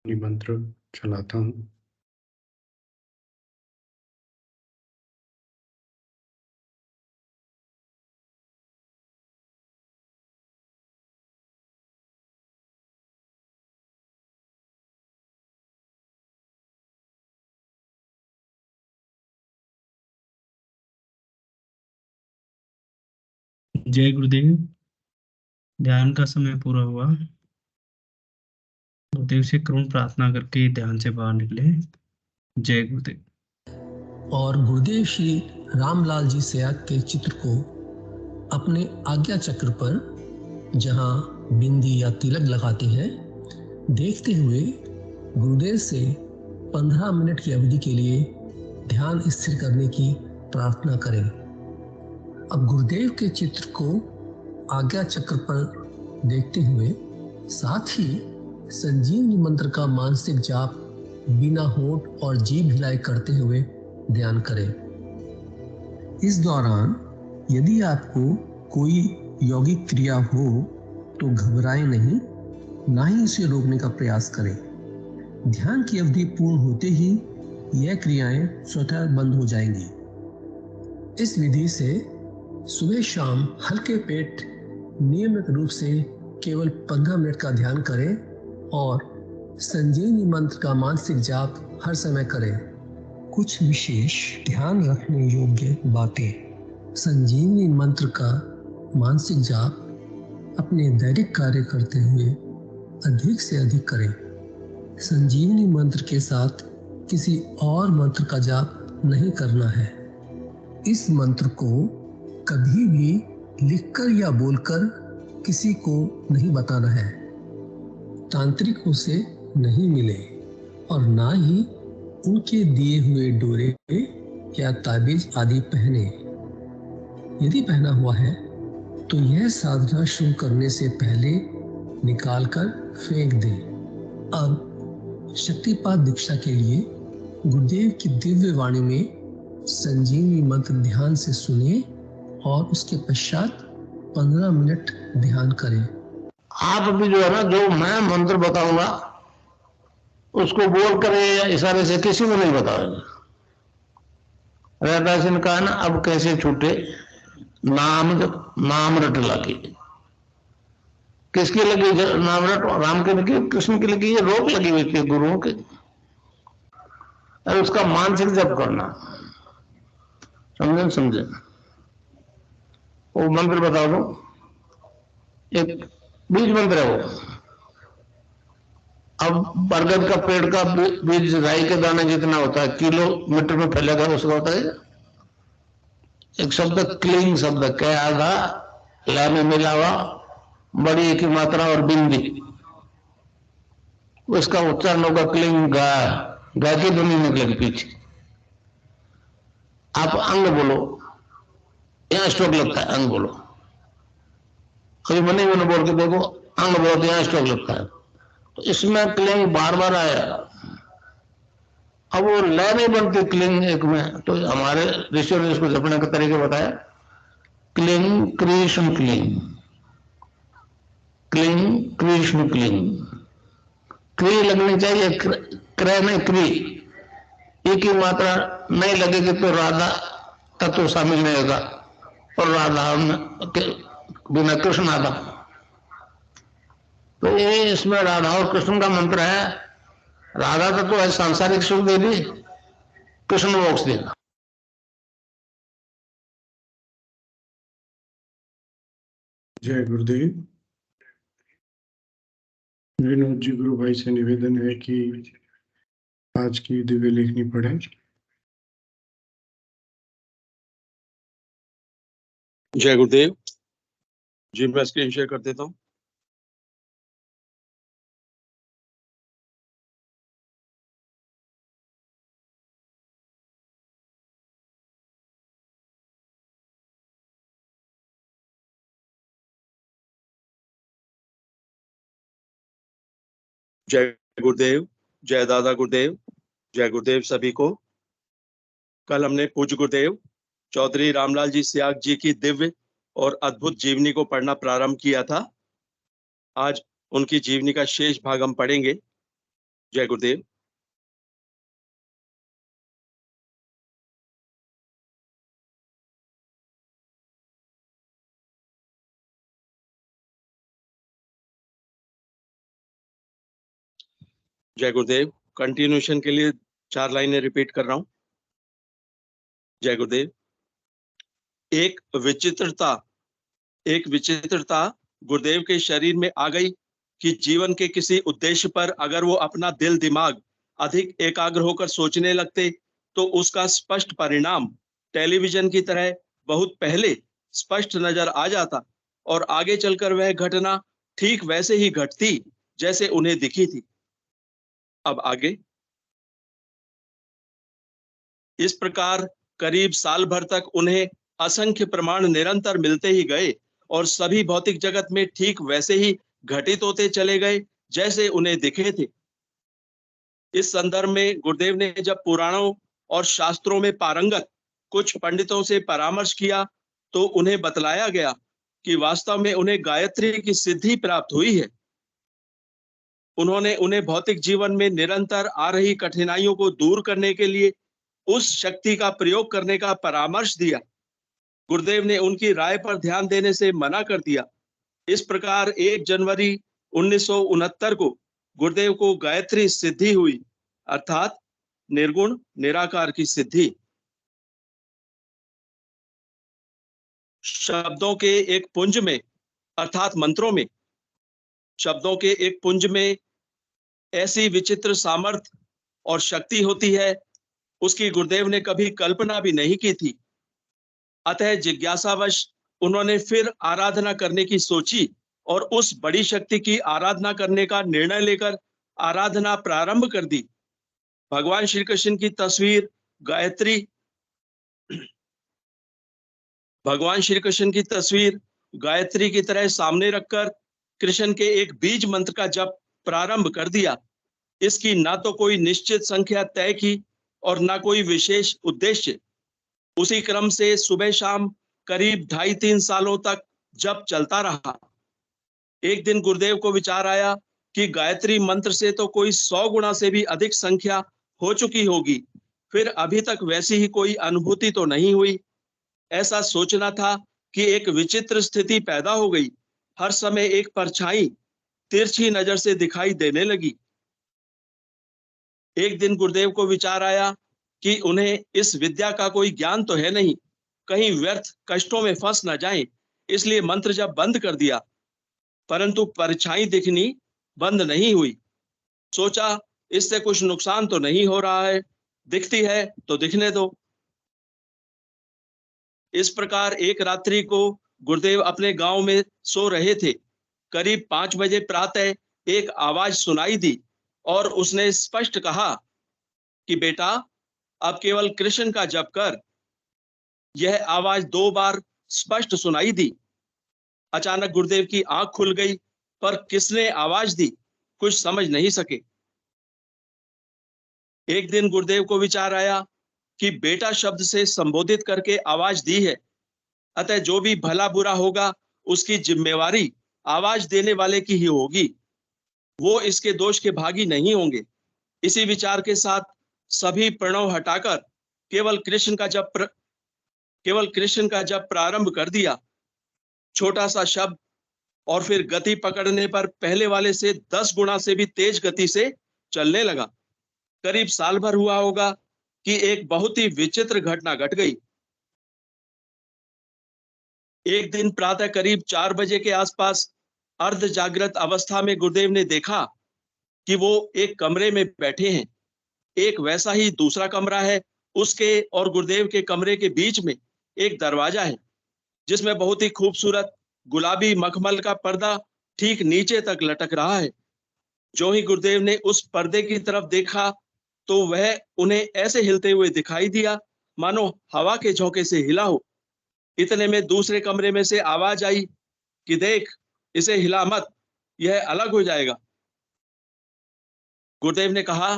मंत्र चलाता हूँ। जय गुरुदेव। ध्यान का समय पूरा हुआ। गुरुदेव से करुण प्रार्थना करके ध्यान से बाहर निकले। जय गुरुदेव। और गुरुदेव श्री रामलाल जी सयाग के चित्र को अपने आज्ञा चक्र पर जहां बिंदी या तिलक लगाते हैं, देखते हुए गुरुदेव से 15 मिनट की अवधि के लिए ध्यान स्थिर करने की प्रार्थना करें। अब गुरुदेव के चित्र को आज्ञा चक्र पर देखते हुए साथ ही संजीवनी मंत्र का मानसिक जाप बिना होंठ और जीभ हिलाए करते हुए ध्यान करें। इस दौरान यदि आपको कोई यौगिक क्रिया हो तो घबराएं नहीं, ना ही इसे रोकने का प्रयास करें। ध्यान की अवधि पूर्ण होते ही यह क्रियाएं स्वतः बंद हो जाएंगी। इस विधि से सुबह शाम हल्के पेट नियमित रूप से केवल 15 मिनट का ध्यान करें और संजीवनी मंत्र का मानसिक जाप हर समय करें। कुछ विशेष ध्यान रखने योग्य बातें। संजीवनी मंत्र का मानसिक जाप अपने दैनिक कार्य करते हुए अधिक से अधिक करें। संजीवनी मंत्र के साथ किसी और मंत्र का जाप नहीं करना है। इस मंत्र को कभी भी लिखकर या बोलकर किसी को नहीं बताना है। तांत्रिकों से नहीं मिले और ना ही उनके दिए हुए डोरे या ताबीज आदि पहने। यदि पहना हुआ है तो यह साधना शुरू करने से पहले निकालकर फेंक दें। अब शक्तिपात दीक्षा के लिए गुरुदेव की दिव्य वाणी में संजीवनी मंत्र ध्यान से सुनिए और उसके पश्चात 15 मिनट ध्यान करें। आप भी जो है ना, जो मैं मंत्र बताऊंगा उसको बोल कर या इशारे से किसी को नहीं बताएगा। रहता सिंह कहा ना, अब कैसे छूटे नाम रट लगी। किसकी लगी नाम रट? राम की लगी, कृष्ण की लगी, ये रोक लगी हुई थी गुरुओं की। और उसका मानसिक जप करना, समझे? वो मंत्र बता दो, एक बीज मंत्र है वो। अब बरगद का पेड़ का बीज राई के दाने जितना होता है, किलोमीटर में फैलेगा, उसका होता है एक शब्द क्लिंग शब्द क्या आधा ला में मिला हुआ बड़ी की मात्रा और बिंदी, उसका उच्चारण होगा क्लिंग गा की ध्वनि निकलेगी पीछे। आप अंग बोलो, यहां स्ट्रोक लगता है, अंग बोलो। कभी मनी मैंने बोल के देखो, अंग बोलो तो यहां स्ट्रोक लगता है। तो इसमें क्लिंग बार बार आया। अब वो लय नहीं बनती क्लिंग एक में, तो हमारे ऋषियों ने इसको जपने का तरीका बताया। Cling Krishna cling, cling Krishna cling. क्री लगनी चाहिए, क्रय नहीं क्री। एक ही मात्रा नहीं लगेगी तो राधा तत्व शामिल नहीं होगा, और राधा बिना कृष्ण आधा। तो ये इसमें राधा और कृष्ण का मंत्र है। राधा तत्व है सांसारिक सुख देवी, कृष्ण मोक्ष देगा। जय गुरुदेव। विनोद जी गुरु भाई से निवेदन है कि आज की दिव्य लेखनी पढ़ें। जय गुरुदेव जी, मैं स्क्रीन शेयर कर देता हूँ। जय गुरुदेव, जय दादा गुरुदेव, जय गुरुदेव सभी को। कल हमने पूज्य गुरुदेव चौधरी रामलाल जी सयाग जी की दिव्य और अद्भुत जीवनी को पढ़ना प्रारंभ किया था। आज उनकी जीवनी का शेष भाग हम पढ़ेंगे। जय गुरुदेव। जय गुरुदेव। कंटिन्यूशन के लिए 4 लाइनें रिपीट कर रहा हूं। जय गुरुदेव। एक विचित्रता गुरुदेव के शरीर में आ गई कि जीवन के किसी उद्देश्य पर अगर वो अपना दिल दिमाग अधिक एकाग्र होकर सोचने लगते तो उसका स्पष्ट परिणाम टेलीविजन की तरह बहुत पहले स्पष्ट नजर आ जाता और आगे चलकर वह घटना ठीक वैसे ही घटती जैसे उन्हें दिखी थी। अब आगे। इस प्रकार करीब साल भर तक उन्हें असंख्य प्रमाण निरंतर मिलते ही गए और सभी भौतिक जगत में ठीक वैसे ही घटित होते चले गए जैसे उन्हें दिखे थे। इस संदर्भ में गुरुदेव ने जब पुराणों और शास्त्रों में पारंगत कुछ पंडितों से परामर्श किया तो उन्हें बतलाया गया कि वास्तव में उन्हें गायत्री की सिद्धि प्राप्त हुई है। उन्होंने उन्हें भौतिक जीवन में निरंतर आ रही कठिनाइयों को दूर करने के लिए उस शक्ति का प्रयोग करने का परामर्श दिया। गुरुदेव ने उनकी राय पर ध्यान देने से मना कर दिया। इस प्रकार 1 जनवरी 1969 को गुरुदेव को गायत्री सिद्धि हुई, अर्थात निर्गुण निराकार की सिद्धि। शब्दों के एक पुंज में अर्थात मंत्रों में, शब्दों के एक पुंज में ऐसी विचित्र सामर्थ्य और शक्ति होती है, उसकी गुरुदेव ने कभी कल्पना भी नहीं की थी। अतः जिज्ञासावश उन्होंने फिर आराधना करने की सोची और उस बड़ी शक्ति की आराधना करने का निर्णय लेकर आराधना प्रारंभ कर दी। भगवान श्री कृष्ण की तस्वीर गायत्री भगवान श्री कृष्ण की तस्वीर गायत्री की तरह सामने रखकर कृष्ण के एक बीज मंत्र का जप प्रारंभ कर दिया। इसकी ना तो कोई निश्चित संख्या तय की और ना कोई विशेष उद्देश्य। उसी क्रम से सुबह शाम करीब 2.5-3 सालों तक जप चलता रहा। एक दिन गुरुदेव को विचार आया कि गायत्री मंत्र से तो कोई 100 गुना से भी अधिक संख्या हो चुकी होगी, फिर अभी तक वैसी ही कोई अनुभूति तो नहीं हुई। ऐसा सोचना था कि एक विचित्र स्थिति पैदा हो गई। हर समय एक परछाई तिरछी नजर से दिखाई देने लगी। एक दिन गुरुदेव को विचार आया कि उन्हें इस विद्या का कोई ज्ञान तो है नहीं, कहीं व्यर्थ कष्टों में फंस न जाएं, इसलिए मंत्र जब बंद कर दिया, परंतु परछाई दिखनी बंद नहीं हुई। सोचा इससे कुछ नुकसान तो नहीं हो रहा है, दिखती है तो दिखने दो। इस प्रकार एक रात्रि को गुरुदेव अपने गांव में सो रहे थे। करीब 5 बजे प्रातः एक आवाज सुनाई दी और उसने स्पष्ट कहा कि बेटा अब केवल कृष्ण का जप कर। यह आवाज 2 बार स्पष्ट सुनाई दी। अचानक गुरुदेव की आंख खुल गई, पर किसने आवाज दी कुछ समझ नहीं सके। एक दिन गुरुदेव को विचार आया कि बेटा शब्द से संबोधित करके आवाज दी है, अतः जो भी भला बुरा होगा उसकी जिम्मेवारी आवाज देने वाले की ही होगी, वो इसके दोष के भागी नहीं होंगे। इसी विचार के साथ सभी प्रणव हटाकर केवल कृष्ण का जप प्रारंभ कर दिया। छोटा सा शब्द और फिर गति पकड़ने पर पहले वाले से 10 गुना से भी तेज गति से चलने लगा। करीब साल भर हुआ होगा कि एक बहुत ही विचित्र घटना घट गई। एक दिन प्रातः करीब 4 बजे के आसपास अर्ध जागृत अवस्था में गुरुदेव ने देखा कि वो एक कमरे में बैठे हैं। एक वैसा ही दूसरा कमरा है, उसके और गुरुदेव के कमरे के बीच में एक दरवाजा है जिसमें बहुत ही खूबसूरत गुलाबी मखमल का पर्दा ठीक नीचे तक लटक रहा है। जो ही गुरुदेव ने उस पर्दे की तरफ देखा तो वह उन्हें ऐसे हिलते हुए दिखाई दिया मानो हवा के झोंके से हिला हो। इतने में दूसरे कमरे में से आवाज आई कि देख, इसे हिला मत, यह अलग हो जाएगा। गुरुदेव ने कहा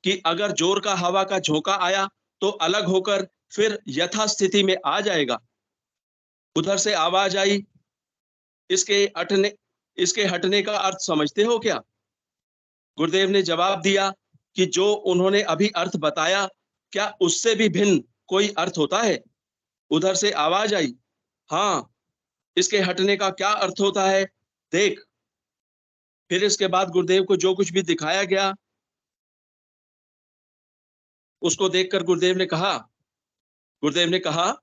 कि अगर जोर का हवा का झोंका आया तो अलग होकर फिर यथास्थिति में आ जाएगा। उधर से आवाज आई, इसके हटने का अर्थ समझते हो क्या? गुरुदेव ने जवाब दिया कि जो उन्होंने अभी अर्थ बताया, क्या उससे भी भिन्न कोई अर्थ होता है? उधर से आवाज आई, हाँ, इसके हटने का क्या अर्थ होता है, देख। फिर इसके बाद गुरुदेव को जो कुछ भी दिखाया गया, उसको देखकर गुरुदेव ने कहा,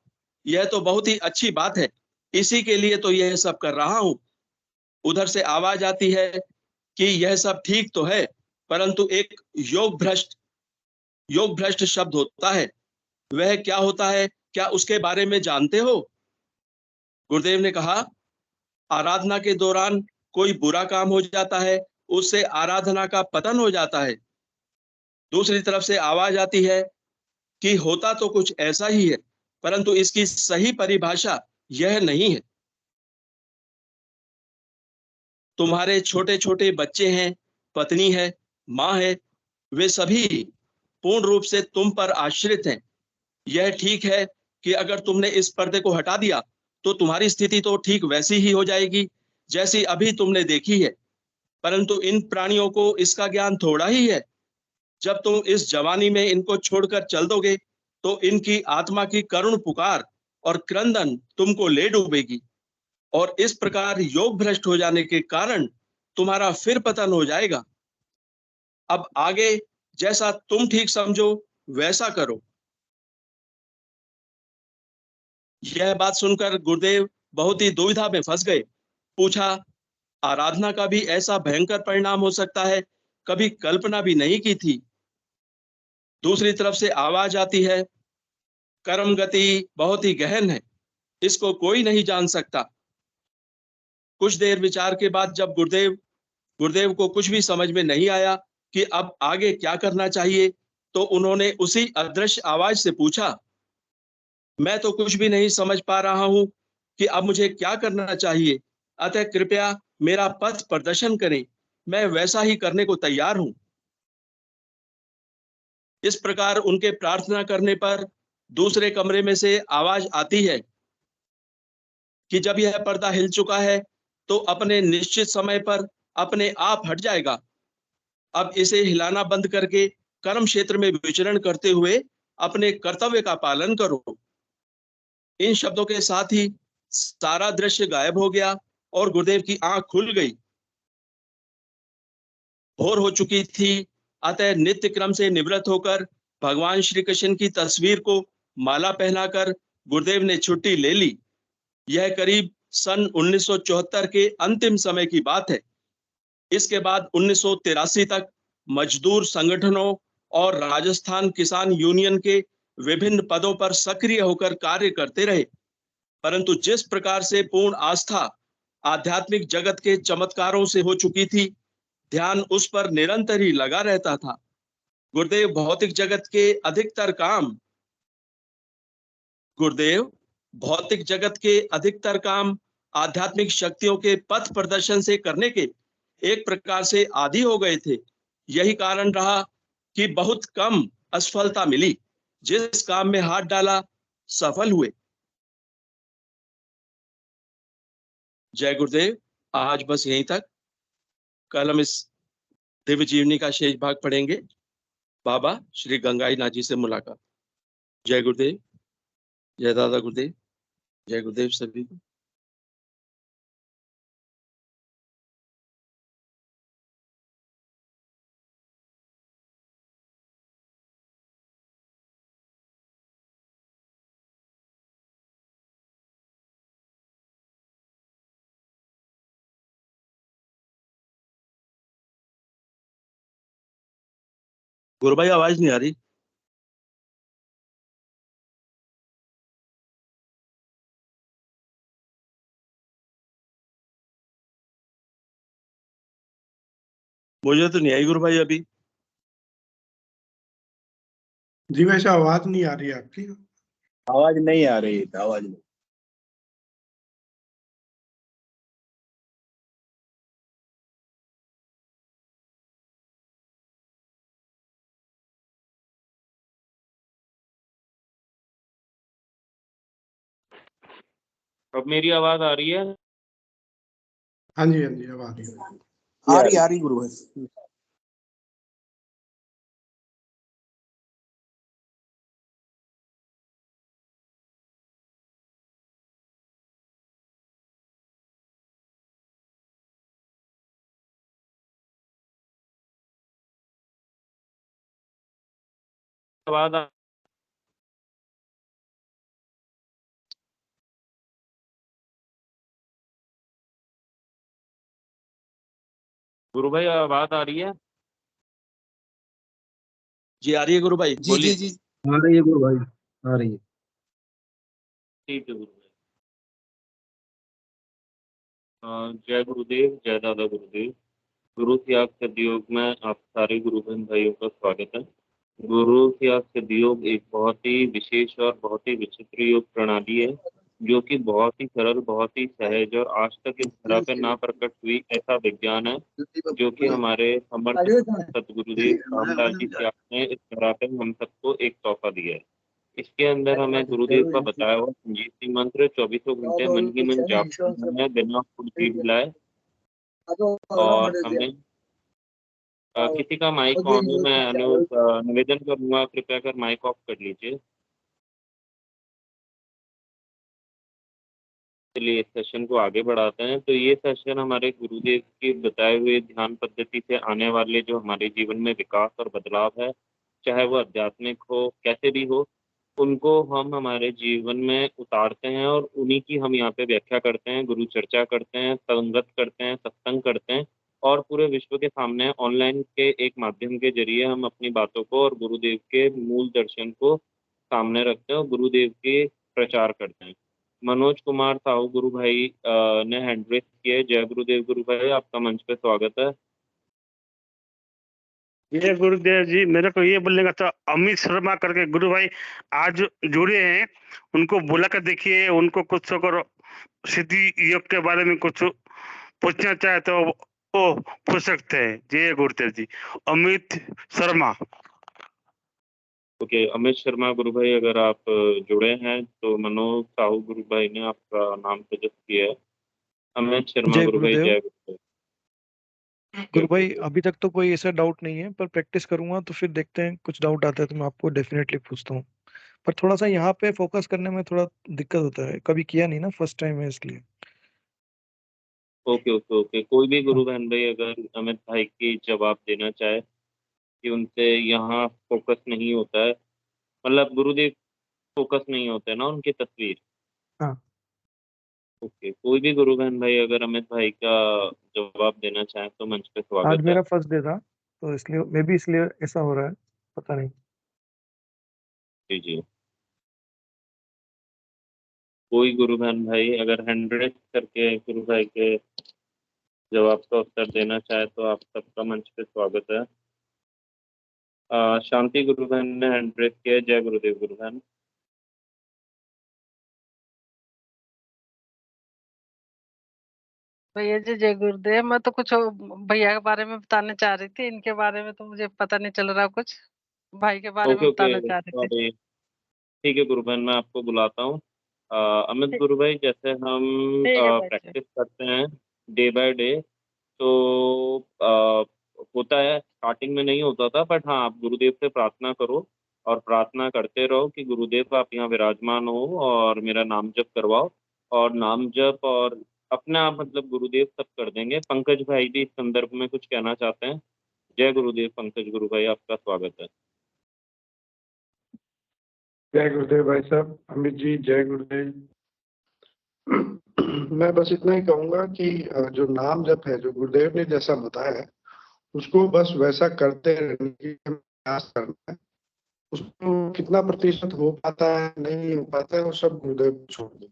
यह तो बहुत ही अच्छी बात है, इसी के लिए तो यह सब कर रहा हूं। उधर से आवाज आती है कि यह सब ठीक तो है, परंतु एक योग भ्रष्ट शब्द होता है। वह क्या होता है, क्या उसके बारे में जानते हो? गुरुदेव ने कहा, आराधना के दौरान कोई बुरा काम हो जाता है, उससे आराधना का पतन हो जाता है। दूसरी तरफ से आवाज आती है कि होता तो कुछ ऐसा ही है, परंतु इसकी सही परिभाषा यह नहीं है। तुम्हारे छोटे छोटे बच्चे हैं, पत्नी है, माँ है, वे सभी पूर्ण रूप से तुम पर आश्रित हैं। यह ठीक है कि अगर तुमने इस पर्दे को हटा दिया तो तुम्हारी स्थिति तो ठीक वैसी ही हो जाएगी जैसी अभी तुमने देखी है, परंतु इन प्राणियों को इसका ज्ञान थोड़ा ही है। जब तुम इस जवानी में इनको छोड़कर चल दोगे तो इनकी आत्मा की करुण पुकार और क्रंदन तुमको ले डूबेगी, और इस प्रकार योग भ्रष्ट हो जाने के कारण तुम्हारा फिर पतन हो जाएगा। अब आगे जैसा तुम ठीक समझो वैसा करो। यह बात सुनकर गुरुदेव बहुत ही दुविधा में फंस गए। पूछा, आराधना का भी ऐसा भयंकर परिणाम हो सकता है? कभी कल्पना भी नहीं की थी। दूसरी तरफ से आवाज आती है, कर्म गति बहुत ही गहन है, इसको कोई नहीं जान सकता। कुछ देर विचार के बाद जब गुरुदेव को कुछ भी समझ में नहीं आया कि अब आगे क्या करना चाहिए, तो उन्होंने उसी अदृश्य आवाज से पूछा, मैं तो कुछ भी नहीं समझ पा रहा हूं कि अब मुझे क्या करना चाहिए, अतः कृपया मेरा पथ प्रदर्शन करें, मैं वैसा ही करने को तैयार हूं। इस प्रकार उनके प्रार्थना करने पर दूसरे कमरे में से आवाज आती है कि जब यह पर्दा हिल चुका है तो अपने निश्चित समय पर अपने आप हट जाएगा। अब इसे हिलाना बंद करके कर्म क्षेत्र में विचरण करते हुए अपने कर्तव्य का पालन करो। इन शब्दों के साथ ही सारा दृश्य गायब हो गया और गुरुदेव की आंख खुल गई। भोर हो चुकी थी, अतः नित्य क्रम से निवृत्त होकर भगवान श्री कृष्ण की तस्वीर को माला पहनाकर गुरुदेव ने छुट्टी ले ली। यह करीब सन 1974 के अंतिम समय की बात है। इसके बाद 1983 तक मजदूर संगठनों और राजस्थान किसान यूनियन के विभिन्न पदों पर सक्रिय होकर कार्य करते रहे, परंतु जिस प्रकार से पूर्ण आस्था आध्यात्मिक जगत के चमत्कारों से हो चुकी थी, ध्यान उस पर निरंतर ही लगा रहता था। गुरुदेव भौतिक जगत के अधिकतर काम आध्यात्मिक शक्तियों के पथ प्रदर्शन से करने के एक प्रकार से आदी हो गए थे। यही कारण रहा कि बहुत कम असफलता मिली। जिस काम में हाथ डाला सफल हुए। जय गुरुदेव। आज बस यहीं तक। कल हम इस दिव्य जीवनी का शेष भाग पढ़ेंगे। बाबा श्री गंगाई नाथ जी से मुलाकात। जय गुरुदेव। जय दादा गुरुदेव। जय गुरुदेव सभी को। गुरु भाई आवाज नहीं आ रही। मुझे तो नहीं आई गुरु भाई अभी। जी वैसे आवाज नहीं आ रही आपकी। आवाज नहीं आ रही, आवाज नहीं। अब मेरी आवाज आ रही है? हाँ जी अब आ रही है। आ रही गुरु भाई। आवाज आ- गुरु भाई आवाज आ रही है? जी आ रही है गुरु भाई, जी बोलिए। जी जी आ रही है गुरु भाई, आ रही है। ठीक है गुरु भाई। जय गुरुदेव, जय दादा गुरुदेव। गुरु त्याग सदयोग में आप सारे गुरु बहन भाइयों का स्वागत है। गुरु त्याग सदयोग एक बहुत ही विशेष और बहुत ही विचित्र योग प्रणाली है, जो कि बहुत ही सरल, बहुत ही सहज और आज तक इस धरा पर ना प्रकट हुई ऐसा विज्ञान है, जो कि हमारे समर्थ सतगुरुदेव रामलाल जी त्याग ने इस धरा पर हम सबको एक तोहफा दिया है। इसके अंदर हमें गुरुदेव का बताया हुआ संजीवनी मंत्र 24 घंटे मन ही मन जाप करना है बिना कुर्सी हिलाए। और हमें किसी का माइक ऑन हो, मैं निवेदन करूंगा कृपया कर माइक ऑफ कर लीजिए। चलिए इस सेशन को आगे बढ़ाते हैं। तो ये सेशन हमारे गुरुदेव की बताए हुए ध्यान पद्धति से आने वाले जो हमारे जीवन में विकास और बदलाव है, चाहे वो आध्यात्मिक हो कैसे भी हो, उनको हम हमारे जीवन में उतारते हैं और उन्हीं की हम यहाँ पे व्याख्या करते हैं, गुरु चर्चा करते हैं, संगत करते हैं, सत्संग करते हैं और पूरे विश्व के सामने ऑनलाइन के एक माध्यम के जरिए हम अपनी बातों को और गुरुदेव के मूल दर्शन को सामने रखते हैं और गुरुदेव के प्रचार करते हैं। मनोज कुमार साहू गुरु भाई ने हैंड रेस किया है। जय गुरुदेव गुरु भाई, आपका मंच पे स्वागत है। ये गुरुदेव जी, मेरे को ये बोलने का था, अमित शर्मा करके गुरु भाई आज जुड़े हैं, उनको बुला कर देखिए, उनको कुछ अगर सिद्धि योग के बारे में कुछ पूछना चाहे तो वो पूछ सकते हैं। जय गुरुदेव जी। अमित शर्मा। ओके, अमित शर्मा गुरु भाई अगर आप जुड़े हैं तो मनोज साहू गुरु भाई ने आपका नाम सजेस्ट किया है। अमित शर्मा जय गुरु भाई, गुरुदेव। जय गुरुदेव। गुरु भाई अभी तक तो कोई ऐसा डाउट नहीं है, पर प्रैक्टिस करूंगा तो फिर देखते हैं, कुछ डाउट आता है तो मैं आपको डेफिनेटली पूछता हूँ। पर थोड़ा सा यहाँ पे फोकस करने में थोड़ा दिक्कत होता है, कभी किया नहीं ना, फर्स्ट टाइम है इसलिए। ओके ओके ओके, कोई भी हाँ। गुरु बहन भाई अगर अमित भाई की जवाब देना चाहे कि उनसे यहाँ फोकस नहीं होता है, मतलब गुरुदेव फोकस नहीं होते ना उनकी तस्वीर। हाँ। ओके, कोई भी गुरु बहन भाई अगर अमित भाई का जवाब देना चाहे तो मंच पे आज स्वागत है। मेरा फर्स्ट डे था तो इसलिए मे बी इसलिए ऐसा हो रहा है, पता नहीं। जी जी, कोई गुरु बहन भाई अगर 100 करके गुरु भाई के जवाब का उत्तर देना चाहे तो आप सबका मंच पे स्वागत है। शांति गुरु बहन ने 100 किया है। जय गुरुदेव गुरु बहन। भैया जी जय गुरुदेव। मैं तो कुछ भैया के बारे में बताने चाह रही थी, इनके बारे में तो मुझे पता नहीं चल रहा कुछ, भाई के बारे में ओके ओके, बताना चाह रही थी। सॉरी। ठीक है गुरु बहन, मैं आपको बुलाता हूँ। अमित ठीक गुरु भाई, जैसे हम ठीक है भाई जी। प्रैक्टिस करते हैं डे बाय डे, तो होता है, स्टार्टिंग में नहीं होता था, बट हाँ आप गुरुदेव से प्रार्थना करो और प्रार्थना करते रहो कि गुरुदेव आप यहाँ विराजमान हो और मेरा नाम जप करवाओ। और नाम जप और अपने आप मतलब गुरुदेव सब कर देंगे। पंकज भाई भी इस संदर्भ में कुछ कहना चाहते हैं। जय गुरुदेव पंकज गुरु भाई, आपका स्वागत है। जय गुरुदेव भाई साहब। अमित जी जय गुरुदेव। मैं बस इतना ही कहूंगा कि जो नाम जप है, जो गुरुदेव ने जैसा बताया है, उसको बस वैसा करते रहने की प्रयास करना है। उसको कितना प्रतिशत हो पाता है नहीं हो पाता है वो सब गुरुदेव को छोड़ दो,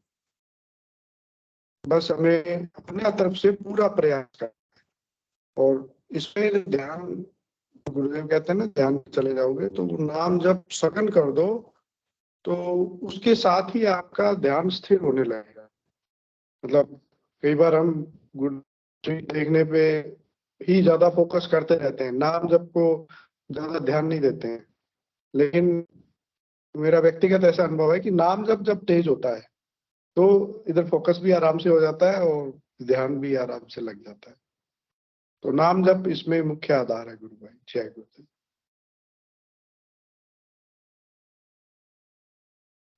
बस हमें अपने तरफ से पूरा प्रयास करना है। और इसमें ध्यान, गुरुदेव कहते हैं ना, ध्यान में चले जाओगे तो वो नाम जब सघन कर दो तो उसके साथ ही आपका ध्यान स्थिर होने लगेगा। मतलब कई बार हम गुरु देखने पे ही ज्यादा फोकस करते रहते हैं, नाम जप को ज्यादा ध्यान नहीं देते हैं। लेकिन मेरा व्यक्तिगत ऐसा अनुभव है कि नाम जब तेज होता है तो इधर फोकस भी आराम से हो जाता है और ध्यान भी आराम से लग जाता है। तो नाम जप इसमें मुख्य आधार है गुरु भाई। जय गुरुदेव।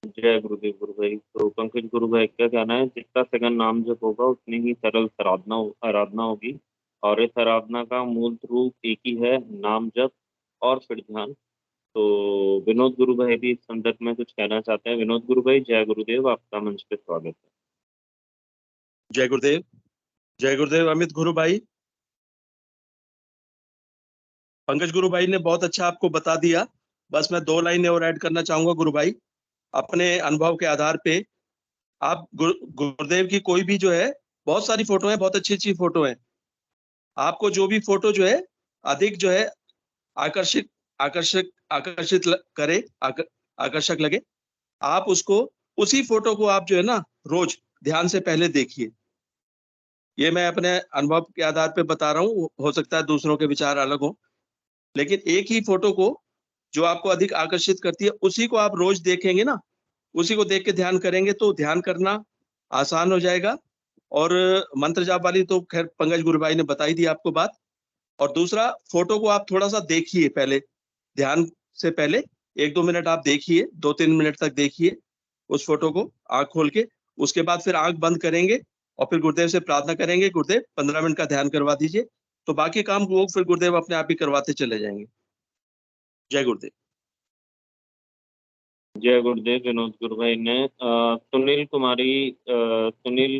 जय गुरुदेव गुरु भाई। तो पंकज गुरु भाई क्या कहना है, जितना सघन नाम जप होगा उतनी ही सरल आराधना होगी। और इस आराधना का मूल रूप एक ही है, नाम जप और फिर ध्यान। तो विनोद गुरु भाई भी इस संदर्भ में कुछ कहना चाहते हैं। विनोद गुरु भाई, जय गुरुदेव, आपका मंच पे स्वागत है। जय गुरुदेव। जय गुरुदेव अमित गुरु भाई। पंकज गुरु भाई ने बहुत अच्छा आपको बता दिया। बस मैं 2 लाइनें और ऐड करना चाहूंगा गुरु भाई। अपने अनुभव के आधार पे आप गुरुदेव की कोई भी जो है, बहुत सारी फोटो है, बहुत अच्छी अच्छी फोटो है। आपको जो भी फोटो जो है अधिक जो है आकर्षित आकर्षक आकर्षित करे, आकर्षक लगे, आप उसको, उसी फोटो को आप जो है ना रोज ध्यान से पहले देखिए। ये मैं अपने अनुभव के आधार पे बता रहा हूँ, हो सकता है दूसरों के विचार अलग हो, लेकिन एक ही फोटो को जो आपको अधिक आकर्षित करती है उसी को आप रोज देखेंगे ना, उसी को देख के ध्यान करेंगे तो ध्यान करना आसान हो जाएगा। और मंत्र जाप वाली तो खैर पंकज गुरु भाई ने बता ही दी आपको बात। और दूसरा, फोटो को आप थोड़ा सा देखिए पहले, ध्यान से पहले 1-2 मिनट आप देखिए, 2-3 मिनट तक देखिए उस फोटो को आंख खोल के। उसके बाद फिर आंख बंद करेंगे और फिर गुरुदेव से प्रार्थना करेंगे, गुरुदेव 15 मिनट का ध्यान करवा दीजिए। तो बाकी काम वो फिर गुरुदेव अपने आप ही करवाते चले जाएंगे। जय गुरुदेव। जय गुरुदेव। विनोद गुरु भाई ने सुनील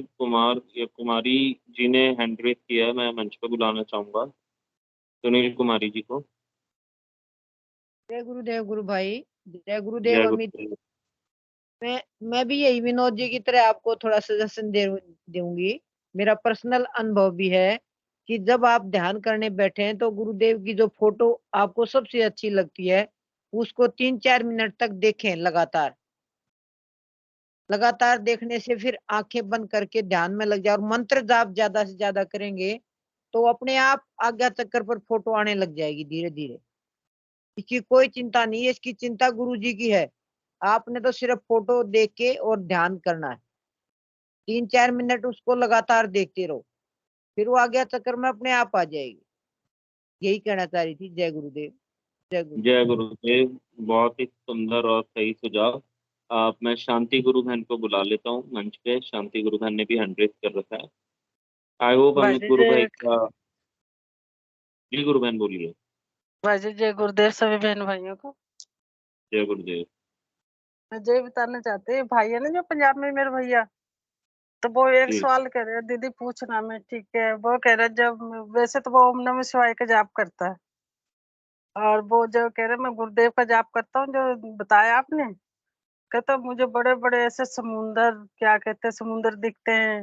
कुमार या कुमारी जी ने हैंड रेज किया है, मैं मंच पर बुलाना चाहूंगा सुनील कुमारी जी को। जय गुरुदेव गुरु भाई। जय जय गुरुदेव अमित। गुरुदेव। मैं भी यही विनोद जी की तरह आपको थोड़ा सजेशन दूंगी। मेरा पर्सनल अनुभव भी है कि जब आप ध्यान करने बैठे हैं तो गुरुदेव की जो फोटो आपको सबसे अच्छी लगती है उसको 3-4 मिनट तक देखें लगातार। लगातार देखने से फिर आंखें बंद करके ध्यान में लग जाए और मंत्र जाप ज्यादा से ज्यादा करेंगे तो अपने आप आज्ञा चक्कर पर फोटो आने लग जाएगी धीरे धीरे। इसकी कोई चिंता नहीं है, इसकी चिंता गुरु जी की है। आपने तो सिर्फ फोटो देख के और ध्यान करना है। 3-4 मिनट उसको लगातार देखते रहो, फिर वो आज्ञा चक्कर में अपने आप आ जाएगी। यही कहना चाह रही थी। जय गुरुदेव। जय गुरुदेव। जय गुरुदेव। बहुत ही सुंदर और सही सुझाव। मैं शांति गुरु बहन को बुला लेता हूँ मंच पे। शांति गुरु बहन ने भी हैंड रेज कर रखा है। आई होप अमित गुरु भाई का। जी गुरु बहन बोलिए। जय गुरुदेव सभी बहन भाइयों को। जय गुरुदेव। मैं जय बताना चाहते हैं, भाई है ना जो पंजाब में मेरे भैया, तो वो एक जी सवाल कर रहे हैं, दीदी पूछना मैं, ठीक है। वो कह रहे जब, वैसे तो वो ओम नमः शिवाय का जाप करता है, और वो जो कह रहे मैं गुरुदेव का जाप करता हूँ जो बताया आपने, कहता मुझे बड़े बड़े ऐसे समुंदर, क्या कहते हैं, समुंदर दिखते हैं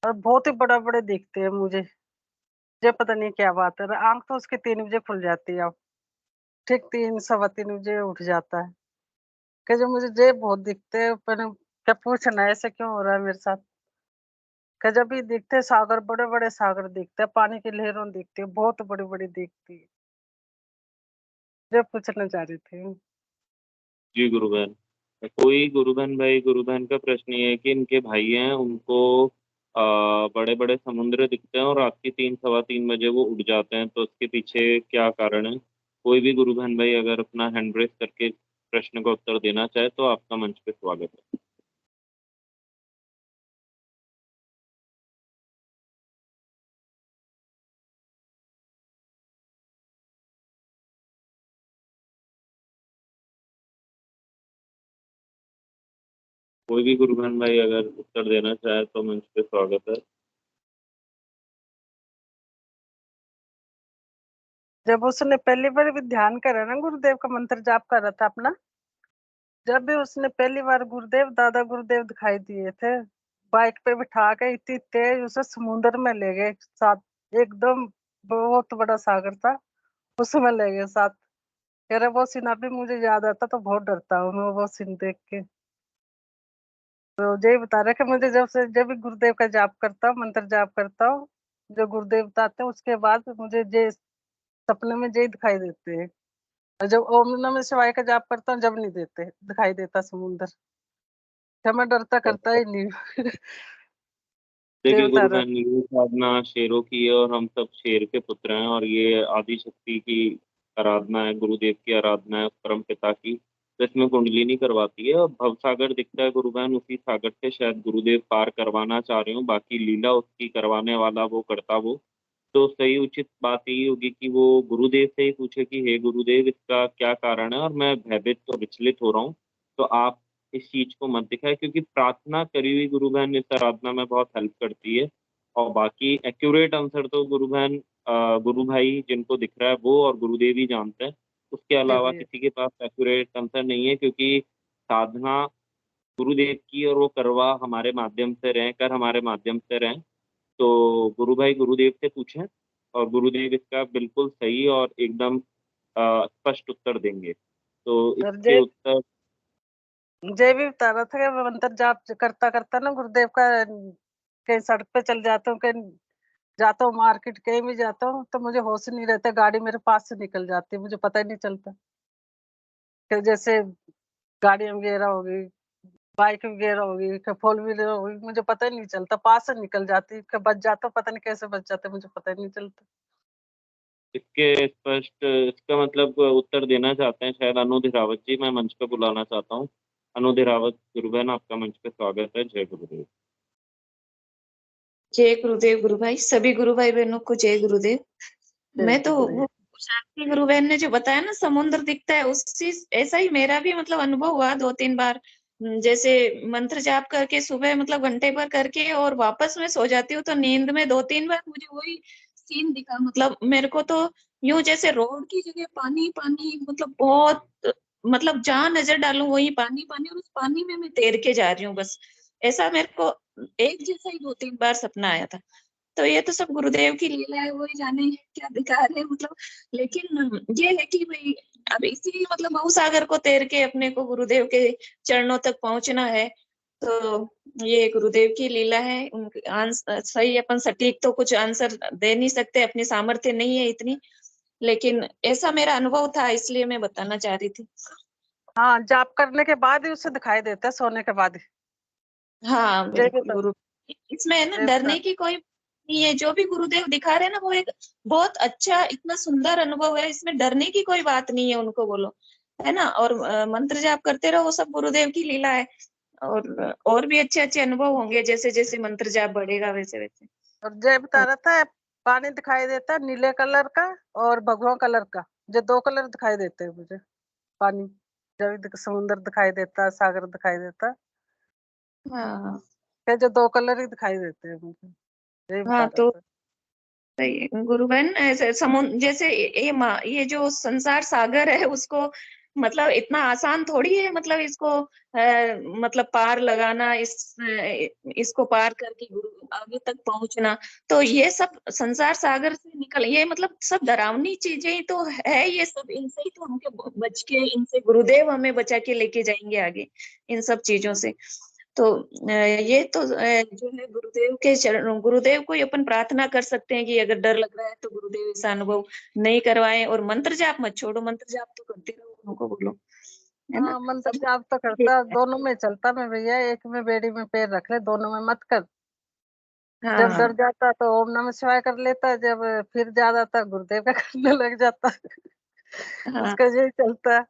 और बहुत ही बड़ा बड़े दिखते हैं मुझे। ये पता नहीं क्या बात है, आंख तो उसकी 3 बजे खुल जाती है, अब ठीक 3-3:15 बजे उठ जाता है कि जो मुझे ये बहुत दिखते हैं। पर क्या पूछना है, ऐसे क्यों हो रहा है मेरे साथ? कि जब भी दिखते हैं सागर, बड़े बड़े सागर दिखते हैं, पानी की लहरों दिखती है, बहुत बड़ी बड़ी दिखती है। ये पूछना चाह रही थी। जी गुरु बहन। कोई गुरु बहन भाई, गुरु बहन का प्रश्न ये है कि इनके भाई हैं, उनको बड़े बड़े समुद्र दिखते हैं और रात के 3-3:15 बजे वो उठ जाते हैं, तो उसके पीछे क्या कारण है? कोई भी गुरु बहन भाई अगर अपना हैंड रेस करके प्रश्न का उत्तर देना चाहे तो आपका मंच पे स्वागत है। कोई भी गुरु बहन भाई अगर उत्तर देना चाहे तो मंच पे स्वागत है। जब उसने पहली बार भी ध्यान करा ना, गुरुदेव का मंत्र जाप कर रहा था अपना, जब भी उसने पहली बार गुरुदेव, दादा गुरुदेव दिखाई दिए थे, बाइक पे बिठा के इतनी तेज उसे समुद्र में ले गए साथ, एकदम बहुत बड़ा सागर था, उसमें ले गए साथ। कह रहे वो सीन अभी मुझे याद आता तो बहुत डरता हूँ मैं वो सीन देख के। तो यही बता रहे कि मुझे जब भी गुरुदेव का जाप करता हूँ, मंत्र जाप करता हूँ, जो गुरुदेव बताते हैं उसके बाद मुझे ये सपने में यही दिखाई देते हैं। और जब ओम नमः शिवाय का जाप करता हूँ जब नहीं देते दिखाई देता समुंदर, क्या मैं डरता करता ही नहीं हूँ। ये देखिए बता गुरु रहा। बहन, ये साधना शेरों की है और हम सब शेर के पुत्र हैं, और ये आदि शक्ति की आराधना है, गुरुदेव की आराधना है, परम पिता की। तो इसमें कुंडलिनी करवाती है और भव सागर दिखता है गुरु बहन, उसी सागर से शायद गुरुदेव पार करवाना चाह रहे हो, बाकी लीला उसकी करवाने वाला वो करता वो। तो सही उचित बात यही होगी कि वो गुरुदेव से ही पूछे कि हे गुरुदेव, इसका क्या कारण है और मैं भयभीत और विचलित हो रहा हूँ, तो आप इस चीज को मत दिखाए, क्योंकि प्रार्थना करी हुई गुरु बहन इस आराधना में बहुत हेल्प करती है। और बाकी एक्यूरेट आंसर तो गुरु बहन गुरु भाई जिनको दिख रहा है वो और गुरुदेव ही जानते हैं। उसके अलावा किसी के पास एक्यूरेट आंसर नहीं है, क्योंकि साधना गुरुदेव की और वो करवा हमारे माध्यम से रहें, कर हमारे माध्यम से रहें। तो गुरु भाई गुरुदेव से पूछें और गुरुदेव इसका बिल्कुल सही और एकदम स्पष्ट उत्तर देंगे। तो और इसके उत्तर जय भी बता रहा था कि मैं मंत्र जाप करता करता ना गुरुदेव का, कहीं सड़क पे चल जाता हूँ, कहीं जाता हूँ मार्केट, कहीं भी जाता हूँ तो मुझे होश नहीं रहता, गाड़ी मेरे पास से निकल जाती है, मुझे पता ही नहीं चलता कि जैसे गाड़ी वगैरह हो गई, बाइक वगैरह होगी, फोर व्हीलर होगी, मुझे पता ही नहीं चलता, पास से निकल जाती, बच जाता, पता नहीं कैसे बच जाते, मुझे पता ही नहीं चलता। इसके स्पष्ट इसका मतलब उत्तर देना चाहते हैं शायद अनु धीरावत जी। मैं मंच पे बुलाना चाहता हूँ। अनु धीरावत गुरु बहन, आपका मंच पे स्वागत है। जय गुरुदेव। जय गुरुदेव गुरु भाई, सभी गुरु भाई बहनों को जय गुरुदेव। मैं तो वो शांति गुरु बहन ने जो बताया ना समुद्र दिखता है, उसी ऐसा ही मेरा भी मतलब अनुभव हुआ 2-3 बार। जैसे मंत्र जाप करके सुबह मतलब घंटे भर करके और वापस में सो जाती हूँ तो नींद में 2-3 बार मुझे वही सीन दिखा। मतलब मेरे को तो यूं जैसे रोड की जगह पानी पानी, मतलब बहुत, मतलब जहां नजर डालूं वही पानी पानी, और उस पानी में मैं तैर के जा रही हूँ बस। ऐसा मेरे को एक जैसा ही 2-3 बार सपना आया था। तो ये तो सब गुरुदेव की लीला है, वो ही जाने क्या दिखा रहे हैं मतलब। लेकिन ये है कि भाई अब इसी मतलब भवसागर को तैर के अपने को गुरुदेव के चरणों तक पहुंचना है। तो ये गुरुदेव की लीला है। उनके सही अपन सटीक तो कुछ आंसर दे नहीं सकते, अपनी सामर्थ्य नहीं है इतनी, लेकिन ऐसा मेरा अनुभव था इसलिए मैं बताना चाह रही थी। हाँ, जाप करने के बाद ही उसे दिखाई देता है, सोने के बाद ही। हाँ बिल्कुल गुरु, इसमें है ना डरने की कोई नहीं है। जो भी गुरुदेव दिखा रहे हैं ना वो एक बहुत अच्छा इतना सुंदर अनुभव है, इसमें डरने की कोई बात नहीं है, उनको बोलो, है ना। और मंत्र जाप करते रहो, वो सब गुरुदेव की लीला है। और भी अच्छे अच्छे अनुभव होंगे, जैसे जैसे मंत्र जाप बढ़ेगा वैसे वैसे। और जय बता रहा था पानी दिखाई देता है नीले कलर का और भगवा कलर का, जो 2 कलर दिखाई देते हैं मुझे। पानी जब समुद्र दिखाई देता है, सागर दिखाई देता है, हाँ जो 2 कलर ही दिखाई देते हैं मुझे, यही बता हाँ, रहा तो था। सही है गुरु बहन। ऐसे समुद्र जैसे ये जो संसार सागर है उसको मतलब इतना आसान थोड़ी है, मतलब इसको मतलब पार लगाना, इसको पार करके गुरु आगे तक पहुंचना। तो ये सब संसार सागर से निकल, ये मतलब सब डरावनी चीजें ही तो है, ये सब इनसे ही तो हमके बच के, इनसे गुरुदेव हमें बचा के लेके जाएंगे आगे इन सब चीजों से। तो ये तो जो है गुरुदेव के चरण, गुरुदेव को ही अपन प्रार्थना कर सकते हैं कि अगर डर लग रहा है तो गुरुदेव ऐसा अनुभव नहीं करवाएं। और मंत्र जाप मत छोड़ो, मंत्र जाप तो करते रहो, उनको बोलो, है ना। हाँ, मंत्र जाप तो करता, दोनों में चलता मैं भैया, एक में बेड़ी में पैर रख ले, दोनों में मत कर। जब डर हाँ जाता तो ओम नमः शिवाय कर लेता, जब फिर ज्यादा था गुरुदेव का करने लग जाता। हाँ उसका यही चलता है।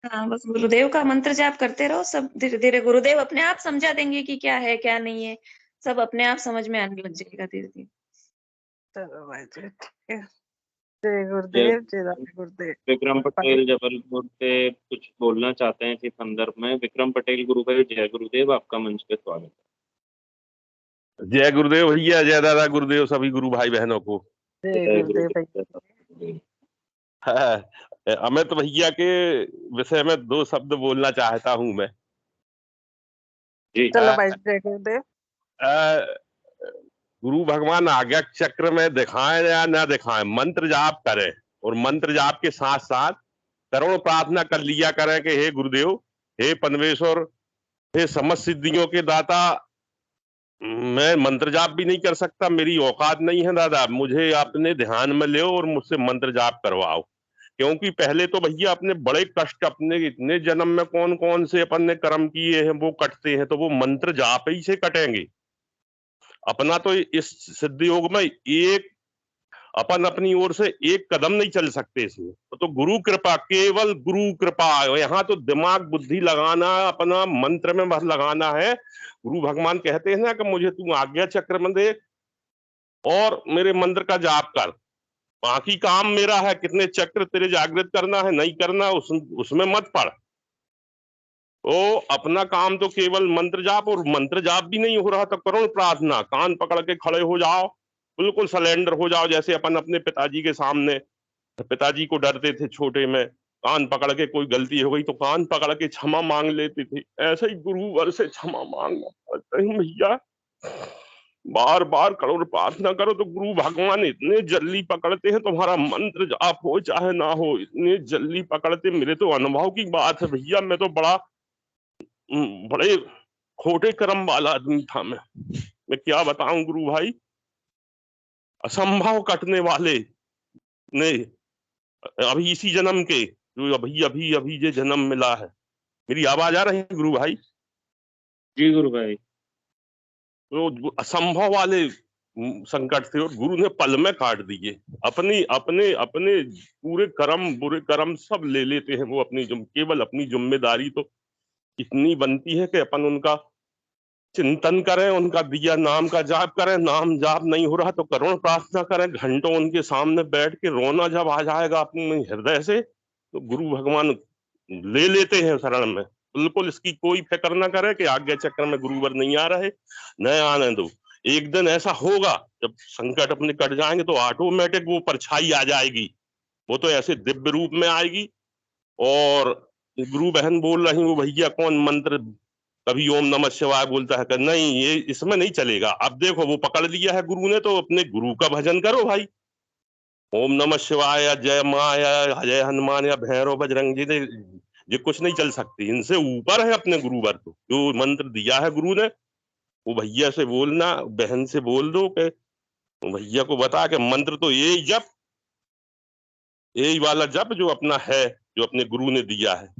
हाँ, बस गुरुदेव का मंत्र जाप करते रहो, सब धीरे धीरे गुरुदेव अपने आप समझा देंगे कि क्या है क्या नहीं है, सब अपने आप समझ में आने लग जाएगा धीरे धीरे। चलो भाई जी, ठीक है। जय जय गुरुदेव, जय राधे गुरुदेव। विक्रम पटेल जबलपुर से कुछ बोलना चाहते हैं इस संदर्भ में। विक्रम पटेल गुरु भाई, जय गुरुदेव, आपका मंच पे स्वागत है। जय गुरुदेव भैया, जय दादा गुरुदेव, सभी गुरु भाई बहनों को। जय गुरुदेव भैया। अमित भैया के विषय में 2 शब्द बोलना चाहता हूं मैं। चलो भाई, जय गुरुदेव। गुरु भगवान आज्ञा चक्र में दिखाएं या ना दिखाएं, मंत्र जाप करें और मंत्र जाप के साथ साथ करुण प्रार्थना कर लिया करें कि हे गुरुदेव, हे पनवेश्वर, हे समस्त सिद्धियों के दाता, मैं मंत्र जाप भी नहीं कर सकता, मेरी औकात नहीं है दादा, मुझे अपने ध्यान में ले और मुझसे मंत्र जाप करवाओ। क्योंकि पहले तो भैया अपने बड़े कष्ट, अपने इतने जन्म में कौन कौन से अपन ने कर्म किए हैं वो कटते हैं, तो वो मंत्र जाप ही से कटेंगे। अपना तो इस सिद्ध योग में एक अपन अपनी ओर से एक कदम नहीं चल सकते इसमें, तो गुरु कृपा, केवल गुरु कृपा। यहाँ तो दिमाग बुद्धि लगाना, अपना मंत्र में बस लगाना है। गुरु भगवान कहते हैं ना कि मुझे तू आज्ञा चक्र में दे, और मेरे मंत्र का जाप कर। बाकी काम मेरा है, कितने चक्र तेरे जागृत करना है नहीं करना उसमें मत पड़। तो अपना काम तो केवल मंत्र जाप, और मंत्र जाप भी नहीं हो रहा तो करुण प्रार्थना, कान पकड़ के खड़े हो जाओ, बिल्कुल सलेंडर हो जाओ। जैसे अपन अपने पिताजी के सामने, पिताजी को डरते थे छोटे में, कान पकड़ के कोई गलती हो गई तो कान पकड़ के क्षमा मांग लेते थे, ऐसे ही गुरुवर से क्षमा मांगना पड़ता है भैया। बार बार करो, प्रार्थना करो तो गुरु भगवान इतने जल्दी पकड़ते हैं, तुम्हारा मंत्र जाप हो चाहे ना हो, इतने जल्दी पकड़ते। मेरे तो अनुभव की बात है भैया, मैं तो बड़े खोटे कर्म वाला आदमी था मैं क्या बताऊं गुरु भाई। असंभव कटने वाले ने अभी इसी जन्म के, जो अभी अभी अभी ये जन्म मिला है। मेरी आवाज आ रही है गुरु भाई? जी गुरु भाई। तो असंभव वाले संकट थे और गुरु ने पल में काट दिए। अपने अपने अपने पूरे कर्म, बुरे कर्म सब ले लेते हैं वो अपनी, केवल अपनी जिम्मेदारी तो इतनी बनती है कि अपन उनका चिंतन करें, उनका दिया नाम का जाप करें। नाम जाप नहीं हो रहा तो करुण प्रार्थना करें, घंटों उनके सामने बैठ के रोना जब आ जाएगा अपने हृदय से, तो गुरु भगवान ले लेते हैं शरण में। बिल्कुल इसकी कोई फिक्र ना करे कि आज्ञा चक्र में गुरुवर नहीं आ रहे, न आने दो। एक दिन ऐसा होगा जब संकट अपने कट जाएंगे तो ऑटोमेटिक वो परछाई आ जाएगी, वो तो ऐसे दिव्य रूप में आएगी। और गुरु बहन बोल रही वो भैया कौन मंत्र कभी ओम नमः शिवाय बोलता है, नहीं ये इसमें नहीं चलेगा। अब देखो वो पकड़ लिया है गुरु ने, तो अपने गुरु का भजन करो भाई। ओम नमः शिवाय या जय माँ या जय हनुमान या भैरव बजरंग जी, ये कुछ नहीं चल सकती, इनसे ऊपर है अपने गुरुवर। तो जो मंत्र दिया है गुरु ने वो भैया से बोलना, बहन से बोल दो कि भैया को बता के मंत्र तो यही जप, यही वाला जप जो अपना है, जो अपने गुरु ने दिया है।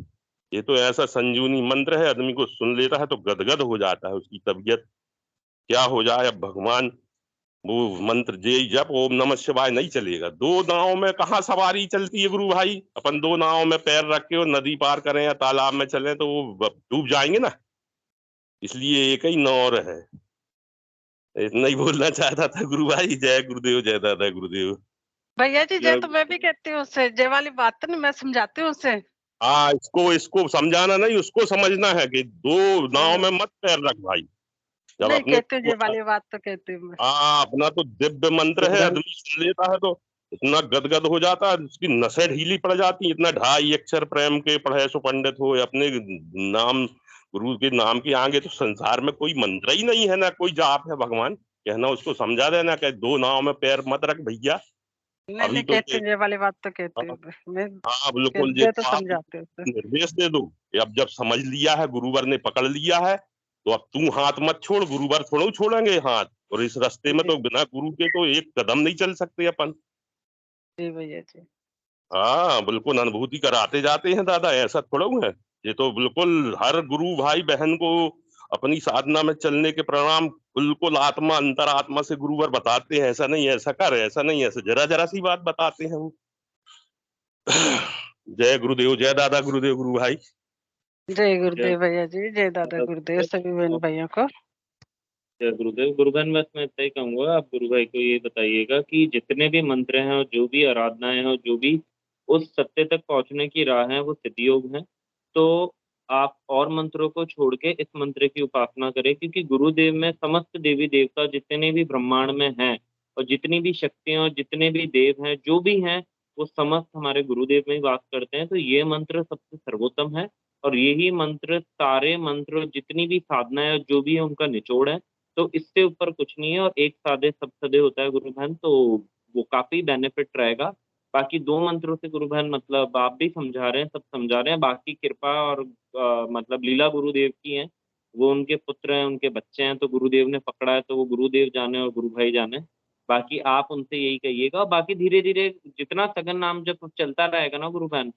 ये तो ऐसा संजीवनी मंत्र है, आदमी को सुन लेता है तो गदगद हो जाता है उसकी तबीयत। क्या हो जाए अब भगवान, वो मंत्र जय जप ओम नमः शिवाय नहीं चलेगा। दो नाव में कहाँ सवारी चलती है गुरु भाई? अपन दो नाव में पैर रख के और नदी पार करें या तालाब में चलें तो वो डूब जाएंगे ना, इसलिए एक ही नाव है। इतना ही बोलना चाहता था गुरु भाई। जय गुरुदेव, जय दादा गुरुदेव। भैया जी जय तो मैं भी कहती हूँ उससे, जय वाली बात तो नहीं मैं समझाती हूँ उससे। हाँ, इसको समझाना नहीं, उसको समझना है कि दो नाव में मत पैर रख भाई। जब नहीं अपने कहती हूँ जय वाली बात तो कहती हूँ मैं। हाँ, अपना तो दिव्य मंत्र है, आदमी सुन लेता है तो इतना गदगद हो जाता है, उसकी नसें ढीली पड़ जाती। इतना 2.5 अक्षर प्रेम के पढ़े सो पंडित हो, अपने नाम गुरु के नाम के आगे तो संसार में कोई मंत्र ही नहीं है, ना कोई जाप है। भगवान कहना उसको समझा देना कि दो नाव में पैर मत रख भैया। नहीं नहीं कहती हूँ जय वाली बात तो कहती हूँ मैं। हाँ बिल्कुल, ये तो तो आप समझाते हो निर्देश दे दो कि अब जब समझ लिया है, गुरुवर ने पकड़ लिया है, तो अब तू हाथ मत छोड़, गुरुवर थोड़ा छोड़ेंगे हाथ। और इस रास्ते में तो बिना गुरु के तो एक कदम नहीं चल सकते अपन। जी भैया जी। हाँ बिल्कुल, अनुभूति कराते जाते हैं दादा, ऐसा थोड़ा है। ये तो बिल्कुल हर गुरु भाई बहन को अपनी साधना में चलने के परिणाम बिल्कुल आत्मा अंतरात्मा से गुरुवर बताते हैं। ऐसा नहीं ऐसा कर, ऐसा नहीं ऐसा, जरा जरा सी बात बताते हैं वो। जय गुरुदेव, जय दादा गुरुदेव गुरु भाई। जय गुरुदेव भैया जी, जय दादा गुरुदेव सभी बहन भाइयों को। जय गुरुदेव। गुरु बहन बस मैं इतना ही कहूंगा, आप गुरु भाई को ये बताइएगा कि जितने भी मंत्र हैं और जो भी आराधनाएं हैं और जो भी उस सत्य तक पहुंचने की राह है वो सिद्ध योग है। तो आप और मंत्रों को छोड़ के इस मंत्र की उपासना करें, क्योंकि गुरुदेव में समस्त देवी देवता जितने भी ब्रह्मांड में हैं और जितनी भी शक्तियां और जितने भी देव हैं जो भी हैं वो समस्त हमारे गुरुदेव में ही वास करते हैं। तो ये मंत्र सबसे सर्वोत्तम है और यही मंत्र सारे मंत्र जितनी भी साधना है जो भी है उनका निचोड़ है। तो इससे ऊपर कुछ नहीं है और एक साधे सब सदे होता है गुरु बहन, तो वो काफी बेनिफिट रहेगा। बाकी दो मंत्रों से गुरु बहन मतलब आप भी समझा रहे हैं, सब समझा रहे हैं, बाकी कृपा और मतलब लीला गुरुदेव की है। वो उनके पुत्र हैं, उनके बच्चे हैं, तो गुरुदेव ने पकड़ा है तो वो गुरुदेव जाने और गुरु भाई जाने। बाकी आप उनसे यही कहिएगा। बाकी धीरे धीरे जितना सघन नाम जब चलता रहेगा ना गुरु बहन,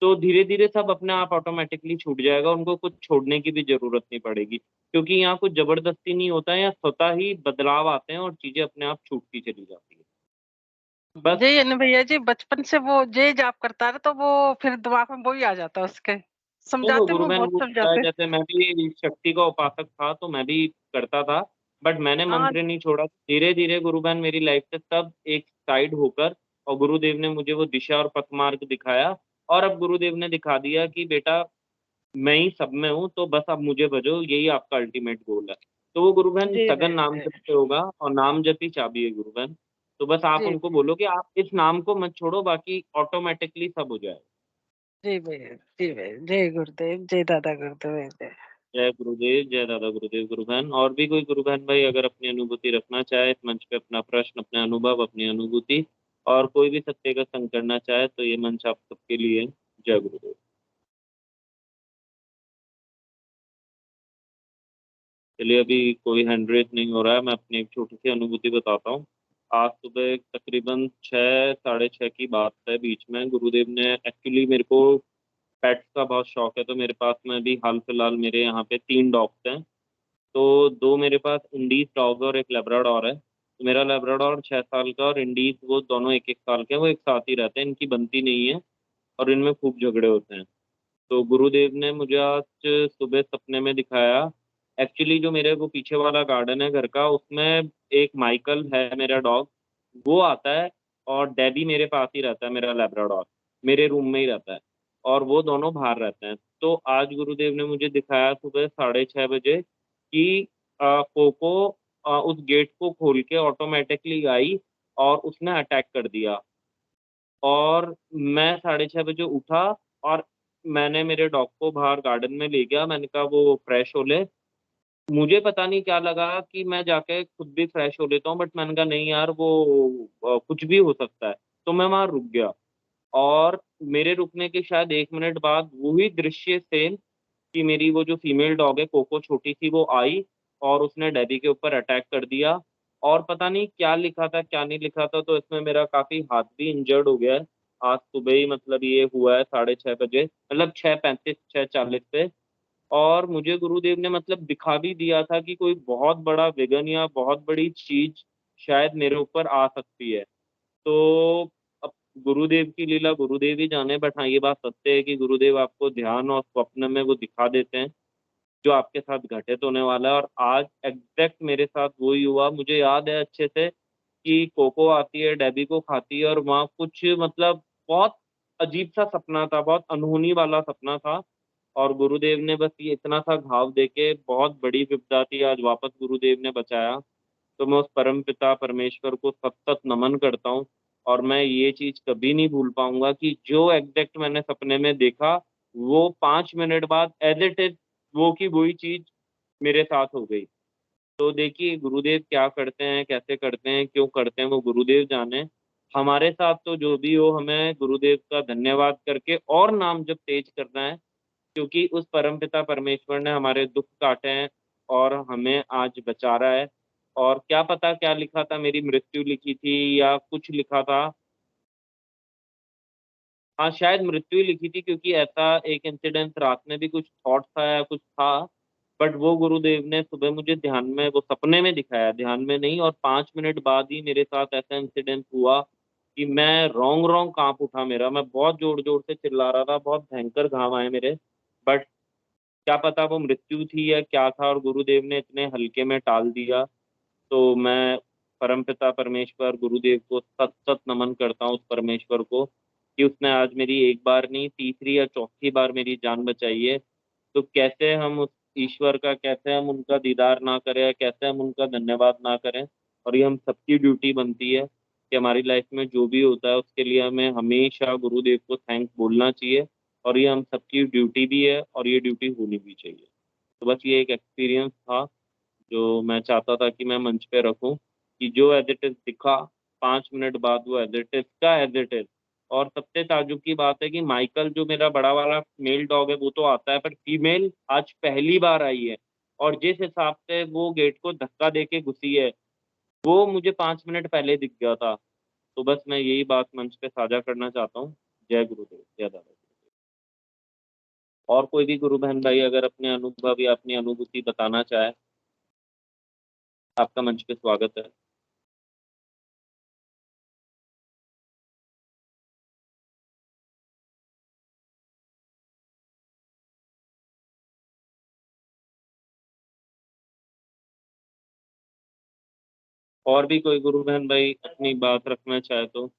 तो धीरे धीरे सब अपने आप ऑटोमेटिकली छूट जाएगा, उनको कुछ छोड़ने की भी जरूरत नहीं पड़ेगी, क्योंकि यहाँ कुछ जबरदस्ती नहीं होता है, यहाँ स्वतः ही बदलाव आते हैं और चीजें अपने आप छूटती चली जाती है। बस जय है भैया जी, बचपन से वो जय जाप करता है तो वो फिर दिमाग में वो ही आ जाता है उसके। समझाते गुरु वो बहन बहुत वो समझाते। जैसे मैं भी शक्ति का उपासक था तो मैं भी करता था, बट मैंने हाँ मंत्र नहीं छोड़ा। धीरे धीरे गुरु बहन मेरी लाइफ से तब एक साइड होकर, और गुरुदेव ने मुझे वो दिशा और पथ मार्ग दिखाया, और अब गुरुदेव ने दिखा दिया कि बेटा मैं ही सब में हूँ, तो बस अब मुझे भजो, यही आपका अल्टीमेट गोल है। तो वो गुरु बहन जी सघन भाई नाम जप से होगा, और नाम जप ही चाबी है गुरु बहन। तो बस आप जी उनको बोलो कि आप इस नाम को मत छोड़ो, बाकी ऑटोमेटिकली सब हो जाए। जी भैया जी भैया। जय गुरुदेव, जय दादा गुरुदेव, जय। जय गुरुदेव, जय दादा गुरुदेव। गुरु बहन और भी कोई गुरु बहन भाई अगर अपनी अनुभूति रखना चाहे इस मंच पे, अपना प्रश्न, अपने अनुभव, अपनी अनुभूति, और कोई भी सत्य का संग करना चाहे, तो ये मंच आप सबके लिए है। जय गुरुदेव। चलिए, अभी कोई हैंड रेज नहीं हो रहा है, मैं अपनी एक छोटी सी अनुभूति बताता हूँ। आज सुबह तकरीबन 6, साढ़े 6 की बात है, बीच में गुरुदेव ने, एक्चुअली मेरे को पेट्स का बहुत शौक है, तो मेरे पास में भी हाल फिलहाल मेरे यहाँ पे 3 डॉग्स हैं। तो 2 मेरे पास इंडीज डॉग है और एक लेब्राडोर है। तो मेरा लेब्राडोर 6 साल का और इंडीज वो दोनों 1-1 साल के हैं, वो एक साथ ही रहते हैं, इनकी बनती नहीं है और इनमें खूब झगड़े होते हैं। तो गुरुदेव ने मुझे आज सुबह सपने में दिखाया। एक्चुअली जो मेरे वो पीछे वाला गार्डन है घर का, उसमें एक माइकल है मेरा डॉग, वो आता है, और डेबी मेरे पास ही रहता है, मेरा लेब्राडोर मेरे रूम में ही रहता है, और वो दोनों बाहर रहते हैं। तो आज गुरुदेव ने मुझे दिखाया सुबह 6:30 बजे कि कोको उस गेट को खोल के ऑटोमेटिकली आई और उसने अटैक कर दिया। और मैं 6:30 बजे उठा, और मैंने मेरे डॉग को बाहर गार्डन में ले गया, मैंने कहा वो फ्रेश हो ले। मुझे पता नहीं क्या लगा कि मैं जाके खुद भी फ्रेश हो लेता हूँ, बट मैंने कहा नहीं यार, वो कुछ भी हो सकता है। तो मैं वहाँ रुक गया, और मेरे रुकने के शायद 1 मिनट बाद वही दृश्य सेम, कि मेरी वो जो फीमेल डॉग है कोको छोटी सी, वो आई और उसने डैडी के ऊपर अटैक कर दिया। और पता नहीं क्या लिखा था क्या नहीं लिखा था, तो इसमें मेरा काफी हाथ भी इंजर्ड हो गया है। आज सुबह ही मतलब ये हुआ है 6:30 बजे, मतलब 6:35, 6:40 पे। और मुझे गुरुदेव ने मतलब दिखा भी दिया था कि कोई बहुत बड़ा विघन या बहुत बड़ी चीज शायद मेरे ऊपर आ सकती है। तो अब गुरुदेव की लीला गुरुदेव ही जाने, बट हाँ ये बात सत्य है कि गुरुदेव आपको ध्यान और स्वप्न में वो दिखा देते हैं जो आपके साथ घटित होने वाला है। और आज एग्जैक्ट मेरे साथ वही हुआ। मुझे याद है अच्छे से कि कोको आती है, डेबी को खाती है, और वहाँ कुछ मतलब बहुत अजीब सा सपना था, बहुत अनहोनी वाला सपना था। और गुरुदेव ने बस ये इतना सा घाव देके, बहुत बड़ी विपदा थी, आज वापस गुरुदेव ने बचाया। तो मैं उस परम पिता परमेश्वर को सत सत नमन करता हूँ। और मैं ये चीज कभी नहीं भूल पाऊंगा कि जो एग्जैक्ट मैंने सपने में देखा, वो 5 मिनट बाद एज इट इज वो की वही चीज मेरे साथ हो गई। तो देखिए गुरुदेव क्या करते हैं, कैसे करते हैं, क्यों करते हैं, वो गुरुदेव जाने। हमारे साथ तो जो भी हो, हमें गुरुदेव का धन्यवाद करके और नाम जब तेज करना है, क्योंकि उस परमपिता परमेश्वर ने हमारे दुख काटे हैं और हमें आज बचा रहा है। और क्या पता क्या लिखा था, मेरी मृत्यु लिखी थी या कुछ लिखा था। हाँ शायद मृत्यु ही लिखी थी, क्योंकि ऐसा एक इंसिडेंस रात में भी कुछ थॉट था या कुछ था। बट वो गुरुदेव ने सुबह मुझे ध्यान में, वो सपने में दिखाया, ध्यान में नहीं। और 5 मिनट बाद ही मेरे साथ ऐसा इंसिडेंट हुआ कि मैं रोंग रोंग कांप उठा मेरा, मैं बहुत जोर जोर से चिल्ला रहा था, बहुत भयंकर घाव आए मेरे। बट क्या पता वो मृत्यु थी या क्या था, और गुरुदेव ने इतने हल्के में टाल दिया। तो मैं परमपिता परमेश्वर गुरुदेव को सत सत नमन करता हूँ, उस परमेश्वर को, कि उसने आज मेरी एक बार नहीं, तीसरी या चौथी बार मेरी जान बचाई है। तो कैसे हम उस ईश्वर का, कैसे हम उनका दीदार ना करें, कैसे हम उनका धन्यवाद ना करें। और ये हम सबकी ड्यूटी बनती है कि हमारी लाइफ में जो भी होता है उसके लिए हमें हमेशा गुरुदेव को थैंक बोलना चाहिए। और ये हम सबकी ड्यूटी भी है, और ये ड्यूटी होनी भी चाहिए। तो बस ये एक एक्सपीरियंस था जो मैं चाहता था कि मैं मंच पे रखूं, कि जो एज इट इज दिखा, 5 मिनट बाद वो एज इट इज का एज इट इज। और सबसे ताज्जुब की बात है कि माइकल जो मेरा बड़ा वाला मेल डॉग है वो तो आता है, पर फीमेल आज पहली बार आई है। और जिस हिसाब से वो गेट को धक्का दे के घुसी है, वो मुझे 5 मिनट पहले दिख गया था। तो बस मैं यही बात मंच पे साझा करना चाहता हूँ। जय गुरुदेव, जय दादा। और कोई भी गुरु बहन भाई अगर अपने अनुभव या अपनी अनुभूति बताना चाहे, आपका मंच पे स्वागत है। और भी कोई गुरु बहन भाई अपनी बात रखना चाहे तो।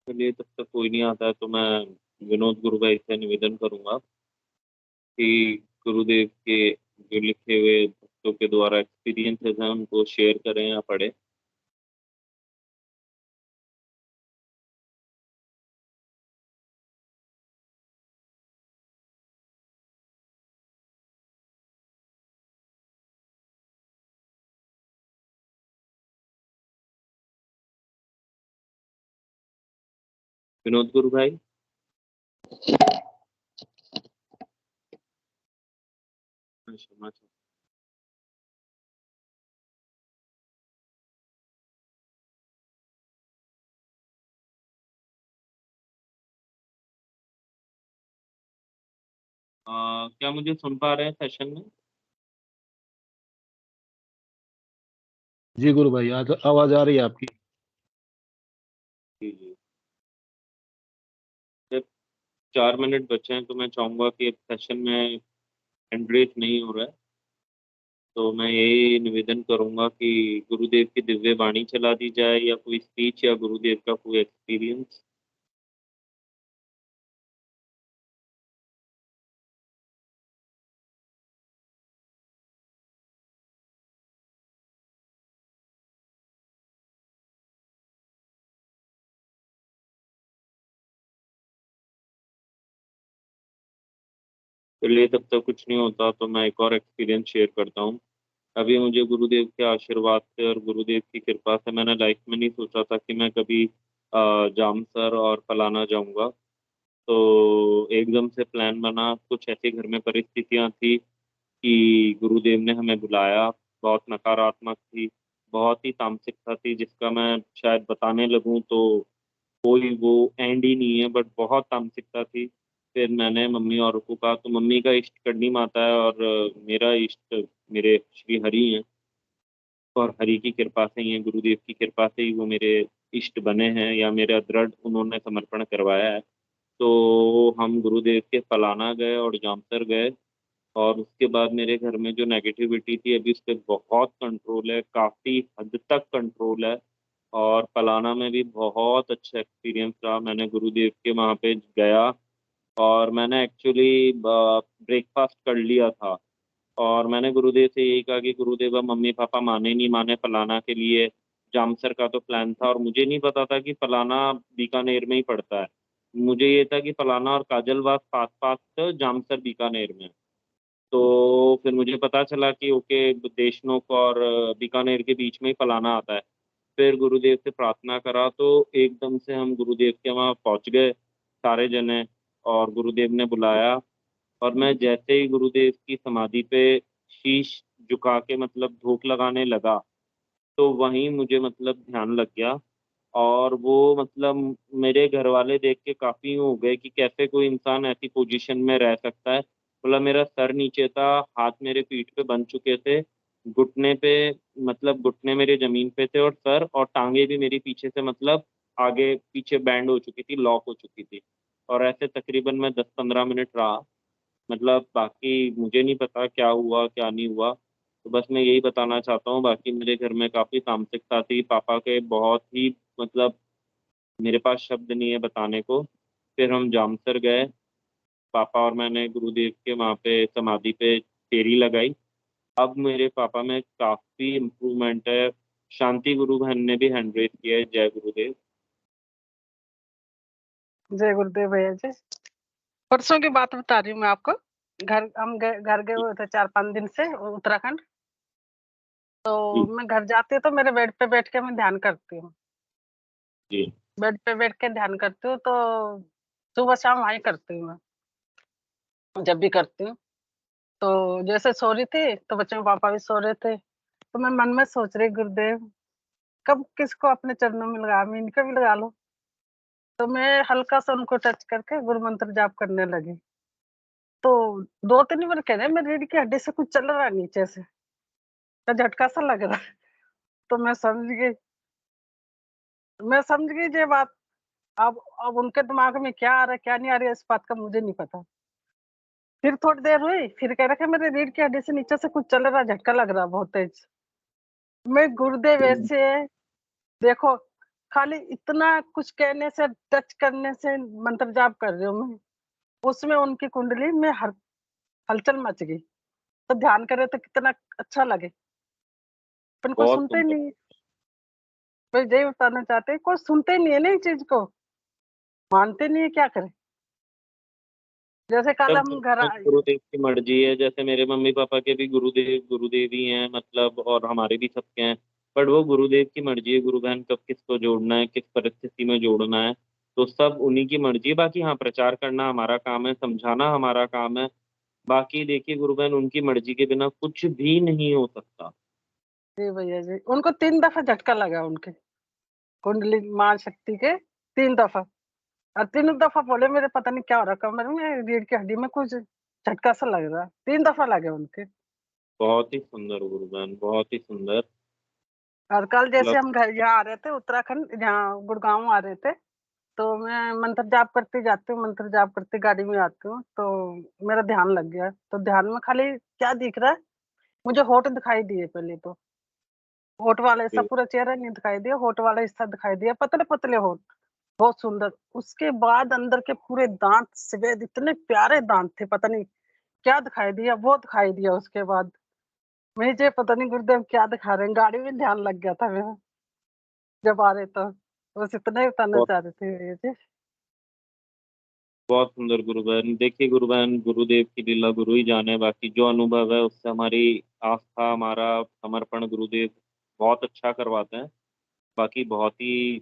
चलिए, तब तक कोई नहीं आता है तो मैं विनोद गुरु भाई से निवेदन करूंगा कि गुरुदेव के जो लिखे हुए भक्तों के द्वारा एक्सपीरियंसेस हैं उनको शेयर करें या पढ़ें। विनोद गुरु भाई। क्षमा चाहूं। क्या मुझे सुन पा रहे हैं सेशन में? जी गुरु भाई, आज आवाज आ रही है आपकी। जी जी। जब 4 मिनट बचे हैं तो मैं चाहूंगा कि अब सेशन में हैंड रेज नहीं हो रहा है, तो मैं यही निवेदन करूंगा कि गुरुदेव की दिव्य वाणी चला दी जाए या कोई स्पीच या गुरुदेव का कोई एक्सपीरियंस। चलिए, तब तक कुछ नहीं होता तो मैं एक और एक्सपीरियंस शेयर करता हूँ। अभी मुझे गुरुदेव के आशीर्वाद से और गुरुदेव की कृपा से मैंने लाइफ में नहीं सोचा था कि मैं कभी जामसर और फलाना जाऊंगा। तो एकदम से प्लान बना, कुछ ऐसी घर में परिस्थितियां थी कि गुरुदेव ने हमें बुलाया। बहुत नकारात्मक थी, बहुत ही तामसिकता थी जिसका मैं शायद बताने लगूं तो कोई वो एंड ही नहीं है, बट बहुत तामसिकता थी। फिर मैंने मम्मी और को कहा, तो मम्मी का इष्ट करनी माता है और मेरा इष्ट मेरे श्री हरि हैं, और हरि की कृपा से ही है, गुरुदेव की कृपा से ही वो मेरे इष्ट बने हैं या मेरा दृढ़ उन्होंने समर्पण करवाया है। तो हम गुरुदेव के फलाना गए और जामसर गए, और उसके बाद मेरे घर में जो नेगेटिविटी थी अभी उस पर बहुत कंट्रोल है, काफ़ी हद तक कंट्रोल है। और फलाना में भी बहुत अच्छा एक्सपीरियंस रहा। मैंने गुरुदेव के वहाँ पे गया और मैंने एक्चुअली ब्रेकफास्ट कर लिया था, और मैंने गुरुदेव से यही कहा कि गुरुदेव, अब मम्मी पापा माने नहीं माने फलाना के लिए, जामसर का तो प्लान था और मुझे नहीं पता था कि फलाना बीकानेर में ही पड़ता है। मुझे ये था कि फलाना और काजलवास पास पास जामसर बीकानेर में है। तो फिर मुझे पता चला कि ओके, देशनोक और बीकानेर के बीच में ही फलाना आता है। फिर गुरुदेव से प्रार्थना करा तो एकदम से हम गुरुदेव के वहाँ पहुँच गए सारे जने, और गुरुदेव ने बुलाया। और मैं जैसे ही गुरुदेव की समाधि पे शीश झुका के मतलब धूप लगाने लगा, तो वहीं मुझे मतलब ध्यान लग गया। और वो मतलब मेरे घर वाले देख के काफ़ी हो गए कि कैसे कोई इंसान ऐसी पोजीशन में रह सकता है। बोला, मेरा सर नीचे था, हाथ मेरे पीठ पे बन चुके थे, घुटने पे मतलब घुटने मेरे ज़मीन पे थे, और सर और टाँगें भी मेरी पीछे से मतलब आगे पीछे बैंड हो चुकी थी, लॉक हो चुकी थी। और ऐसे तकरीबन मैं 10-15 मिनट रहा। मतलब बाकी मुझे नहीं पता क्या हुआ, क्या नहीं हुआ। तो बस मैं यही बताना चाहता हूँ, बाकी मेरे घर में काफ़ी तामसिकता थी। पापा के बहुत ही मतलब मेरे पास शब्द नहीं है बताने को। फिर हम जामसर गए, पापा और मैंने गुरुदेव के वहाँ पे समाधि पे फेरी लगाई। अब मेरे पापा में काफ़ी इम्प्रूवमेंट है। शांति गुरु बहन ने भी हैंड रेज़ किया है। जय गुरुदेव। जय गुरुदेव भैया जी। परसों की बात बता रही हूँ मैं आपको। घर गए हुए थे 4-5 दिन से उत्तराखंड। तो मैं घर जाती हूँ तो मेरे बेड पे बैठ के मैं ध्यान करती हूँ। जी। बेड पे बैठ के ध्यान करती हूँ, तो सुबह शाम वहीं करती हूँ मैं, जब भी करती हूँ। तो जैसे सो रही थी तो बच्चों के पापा भी सो रहे थे, तो मैं मन में सोच रही, गुरुदेव कब किसको अपने चरणों में लगा, मैं इनका भी लगा लो। तो मैं हल्का सा उनको टच करके गुरु मंत्र जाप करने लगी। तो 2-3 बार कह रहे मेरी रीढ़ की हड्डी से कुछ चल रहा है नीचे से, तो झटका सा लग रहा। तो मैं समझ गई मैं समझ गई ये बात। अब उनके दिमाग में क्या आ रहा है क्या नहीं आ रहा है इस बात का मुझे नहीं पता। फिर थोड़ी देर हुई, फिर कह रहा कि मेरे रीढ़ की हड्डी से नीचे से कुछ चल रहा, झटका लग रहा बहुत तेज। मैं गुरुदेव ऐसे देखो, खाली इतना कुछ कहने से, टच करने से मंत्र जाप कर रही हूँ मैं, उसमें उनकी कुंडली में हलचल मच गई। तो ध्यान करे तो कितना अच्छा लगे, पर कोई बहुत सुनते ही सुंदर। नहीं है। मैं यही बताना चाहते हैं, कोई सुनते ही नहीं है ना इस चीज को, मानते नहीं है, क्या करें। जैसे कल सब हम घर गुरुदेव की मर्जी है। जैसे मेरे मम्मी पापा के भी गुरुदेव ही हैं मतलब, और हमारे भी सबके हैं। बट वो गुरुदेव की मर्जी है, गुरु बहन कब किसको जोड़ना है, किस परिस्थिति में जोड़ना है, तो सब उन्हीं की मर्जी है। बाकी हाँ, प्रचार करना हमारा काम है, समझाना हमारा काम है। बाकी देखिए गुरु बहन, उनकी मर्जी के बिना कुछ भी नहीं हो सकता। जी भैया जी, उनको 3 दफा झटका लगा उनके कुंडली मां शक्ति के, 3 दफा। और 3 दफा बोले मेरे पता नहीं क्या हो रहा, कमर में रीढ़ की हड्डी में कुछ झटका सा लग रहा। 3 दफा लगे उनके। बहुत ही सुंदर गुरु बहन, बहुत ही सुंदर। और कल जैसे मतलब हम घर यहाँ आ रहे थे, उत्तराखंड यहाँ गुड़गांव आ रहे थे, तो मैं मंत्र जाप करती जाती हूँ, मंत्र जाप करती गाड़ी में आती हूँ, तो मेरा ध्यान लग गया। तो ध्यान में खाली क्या दिख रहा है, मुझे होठ दिखाई दिए। पहले तो होठ वाला हिस्सा, पूरा चेहरा नहीं दिखाई दिया, होठ वाला हिस्सा दिखाई दिया, पतले पतले होठ, बहुत सुंदर। उसके बाद अंदर के पूरे दांत सफेद, इतने प्यारे दांत थे, पता नहीं क्या दिखाई दिया, वो दिखाई दिया। उसके बाद मुझे पता नहीं गुरुदेव क्या दिखा रहे हैं, गाड़ी में ध्यान लग गया था मेरा जब आ रहे। तो बस इतना ही बताना बहुत चाह रहे थे भैया जी। बहुत सुंदर गुरु बहन। देखिए गुरु बहन, गुरुदेव की लीला गुरु ही जाने। बाकी जो अनुभव है उससे हमारी आस्था, हमारा समर्पण गुरुदेव बहुत अच्छा करवाते हैं। बाकी बहुत ही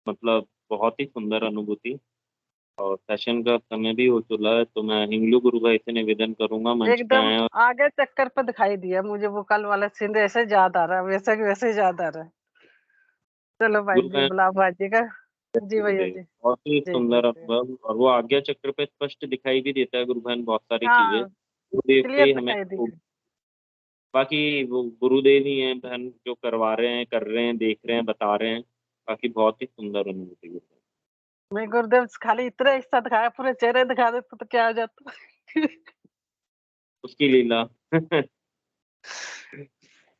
मतलब बहुत ही सुंदर अनुभूति। और सेशन का समय भी हो चुका है, तो मैं हिंगलू गुरु भाई से निवेदन करूंगा, मंच पे एकदम आए। और आगे चक्कर पे दिखाई दिया मुझे, वो कल वाला सीन ऐसे याद आ रहा है, वैसे की वैसे याद आ रहा है। चलो भाई गुरु जी, बहन, बुला भाजी का। जी भैया गुरुदेव जी, बहुत ही जी सुंदर गुरुदेव। अनुभव, और वो आज्ञा चक्र पे स्पष्ट दिखाई भी देता है गुरु बहन, बहुत सारी चीजें हाँ, गुरुदेव से क्लियर ही हमें। दिखाई दिख रही। बाकी वो गुरुदेव ही हैं बहन, जो करवा रहे हैं, कर रहे हैं, देख रहे हैं, बता रहे हैं। बाकी बहुत ही सुंदर अनुभूति है। मैं गुरुदेव से खाली इतना हिस्सा दिखाया, पूरे चेहरे दिखा देते तो क्या हो जाता। उसकी लीला।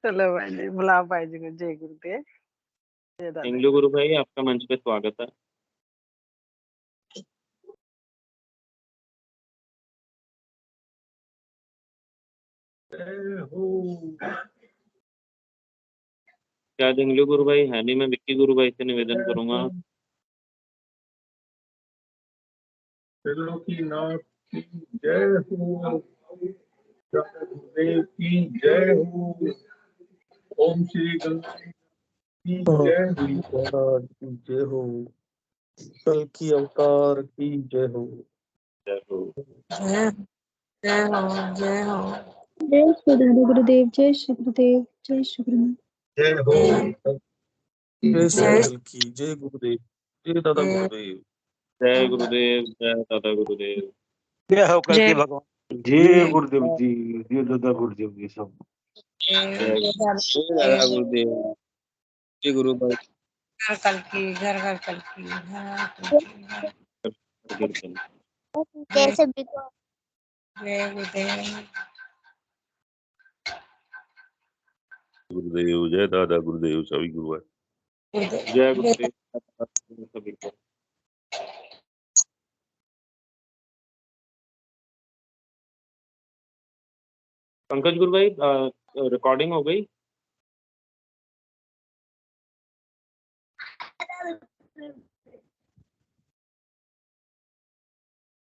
चलो भाई जी, बुला भाई जी को। जय गुरुदेव, जय दादा हिंगलू गुरु भाई, आपका मंच पे स्वागत है। शायद हिंगलू गुरु भाई है नहीं, मैं विक्की गुरु भाई से निवेदन करूंगा। त्रिलोकीनाथ की जय हो, गुरुदेव की जय हो, ओम श्री गणेश की जय हो, महाराज की जय हो, कल की अवतार की जय हो। जय हो। जय जय हो, जय हो। जय श्री दादा गुरुदेव, जय श्री गुरुदेव, जय श्री गुरुदेव। जय हो, जय श्री जय कल की, जय गुरुदेव, जय दादा गुरुदेव। जय गुरुदेव, जय दादा गुरुदेव। जय हो कल जय की भगवान। जय गुरुदेव जी, जय दादा गुरुदेव जी सब। जय दादा गुरुदेव। जय गुरु भाई। घर कल की, घर घर कल की, घर कल की, घर। कीर्तन। जय सभी को। जय गुरुदेव। गुरुदेव, जय दादा गुरुदेव, सभी गुरु है। जय गुरुदेव सभी को। पंकज गुरु भाई, रिकॉर्डिंग हो गई?